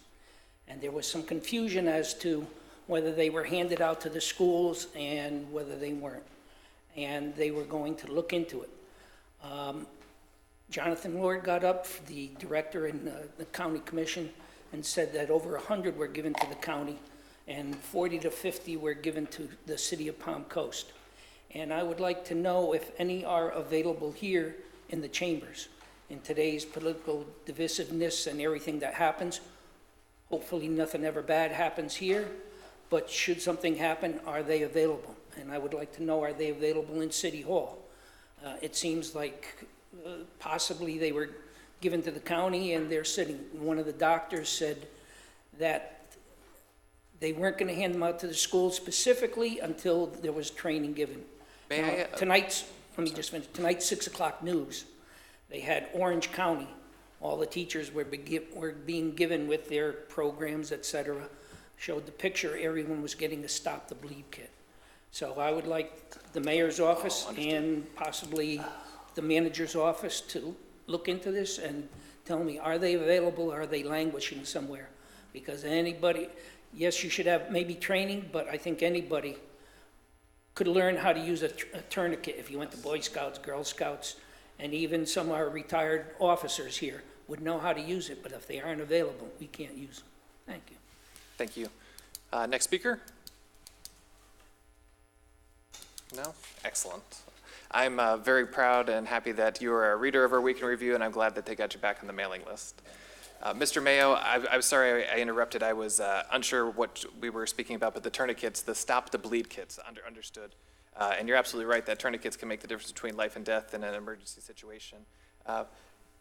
And there was some confusion as to whether they were handed out to the schools and whether they weren't. And they were going to look into it. Jonathan Lord got up, the director in the county commission, and said that over 100 were given to the county and 40 to 50 were given to the city of Palm Coast. And I would like to know if any are available here in the chambers. In today's political divisiveness and everything that happens, Hopefully, nothing ever bad happens here, but should something happen, are they available? And I would like to know, are they available in City Hall? It seems like possibly they were given to the county and they're sitting. One of the doctors said that they weren't going to hand them out to the schools specifically until there was training given. May I? Tonight's, let me just finish, tonight's 6 o'clock news, they had Orange County, all the teachers were being given with their programs, et cetera, showed the picture, everyone was getting a Stop the Bleed kit. So I would like the mayor's office and possibly the manager's office to look into this and tell me, are they available, are they languishing somewhere? Because anybody, yes, you should have maybe training, but I think anybody could learn how to use a tourniquet if you went to Boy Scouts, Girl Scouts, and even some of our retired officers here would know how to use it, but if they aren't available, we can't use them. Thank you. Thank you. Next speaker? No? Excellent. I'm very proud and happy that you are a reader of our Week in Review, and I'm glad that they got you back on the mailing list. Mr. Mayo, I'm sorry I interrupted. I was unsure what we were speaking about, but the tourniquets, the Stop the Bleed kits, understood. And you're absolutely right that tourniquets can make the difference between life and death in an emergency situation.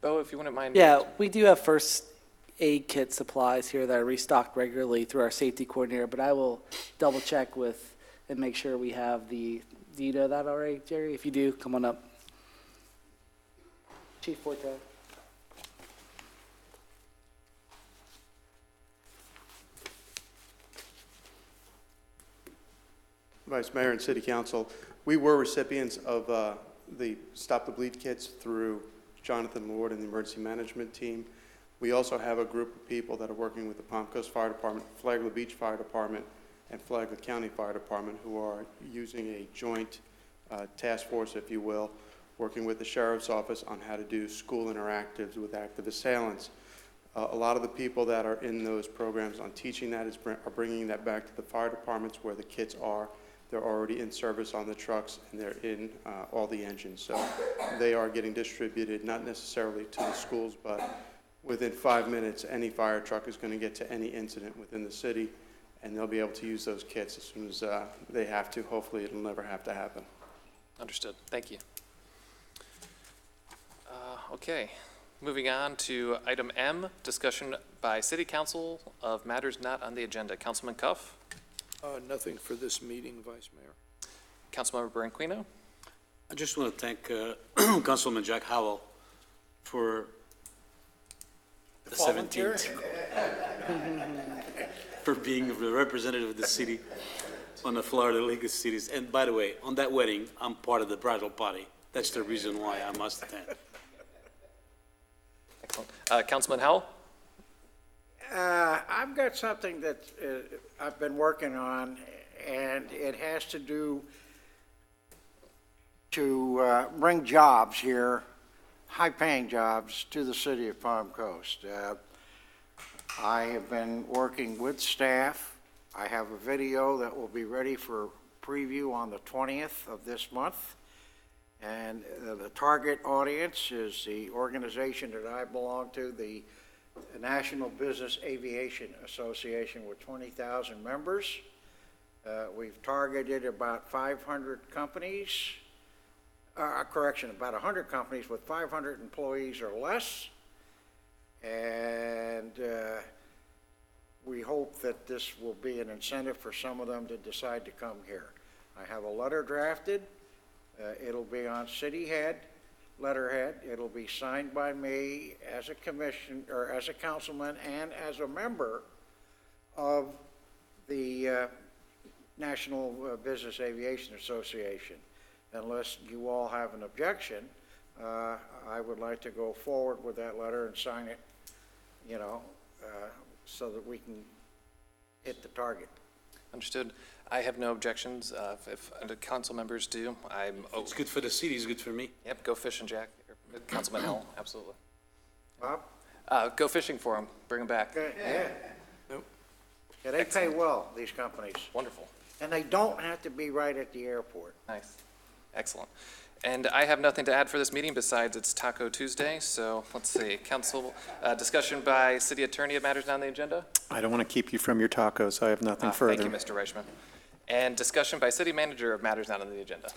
Bo, if you wouldn't mind. Yeah, we do have first aid kit supplies here that are restocked regularly through our safety coordinator, but I will double check with and make sure we have the, do you know that already, Jerry? If you do, come on up. Chief Forte. Vice Mayor and City Council, we were recipients of the Stop the Bleed kits through Jonathan Lord and the emergency management team. We also have a group of people that are working with the Palm Coast Fire Department, Flagler Beach Fire Department, and Flagler County Fire Department, who are using a joint task force, if you will, working with the Sheriff's Office on how to do school interactives with active assailants. A lot of the people that are in those programs on teaching that are bringing that back to the fire departments where the kits are. They're already in service on the trucks, and they're in all the engines. So they are getting distributed, not necessarily to the schools, but within 5 minutes, any fire truck is going to get to any incident within the city, and they'll be able to use those kits as soon as they have to. Hopefully, it'll never have to happen. Understood. Thank you. Okay. Moving on to item M, discussion by City Council of matters not on the agenda. Councilman Cuff? Nothing for this meeting, Vice Mayor. Councilmember Branquinho? I just want to thank Councilman Jack Howell for the 17th, for being the representative of the city on the Florida League of Cities. And by the way, on that wedding, I'm part of the bridal party. That's the reason why I must attend. Excellent. Councilman Howell? I've got something that I've been working on, and it has to do to bring jobs here, high-paying jobs, to the city of Palm Coast. I have been working with staff. I have a video that will be ready for preview on the 20th of this month. And the target audience is the organization that I belong to, the National Business Aviation Association, with 20,000 members. We've targeted about 500 companies, about 100 companies with 500 employees or less. And we hope that this will be an incentive for some of them to decide to come here. I have a letter drafted. It'll be on city letterhead. It'll be signed by me as a commission, or as a councilman, and as a member of the National Business Aviation Association. Unless you all have an objection, I would like to go forward with that letter and sign it, so that we can hit the target. Understood. I have no objections. If the council members do, It's good for the city, it's good for me. Yep, go fishing, Jack. Councilman Howell, absolutely. Bob? Go fishing for them. Bring them back. Yeah. Nope. Yeah, they pay well, these companies. Wonderful. And they don't have to be right at the airport. Nice. Excellent. And I have nothing to add for this meeting besides it's Taco Tuesday. So let's see, council discussion by city attorney of matters not on the agenda. I don't want to keep you from your tacos. I have nothing further. Thank you, Mr. Reichman. And discussion by city manager of matters not on the agenda.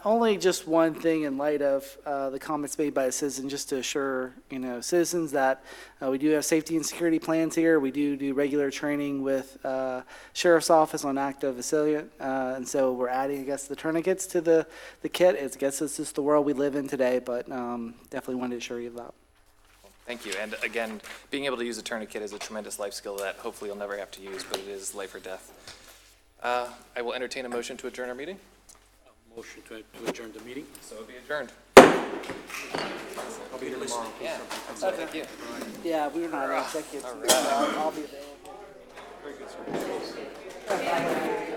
Only just one thing in light of the comments made by a citizen, just to assure, citizens that we do have safety and security plans here. We do regular training with Sheriff's Office on active assailant. And so we're adding, I guess, the tourniquets to the kit. I guess it's just the world we live in today, but definitely wanted to assure you of that. Thank you. And again, being able to use a tourniquet is a tremendous life skill that hopefully you'll never have to use, but it is life or death. I will entertain a motion to adjourn our meeting. Motion to adjourn the meeting. So it'll be adjourned. I'll be listening. Yeah. Thank you. Yeah, we were not executives. All right. I'll be available. Very good, sir.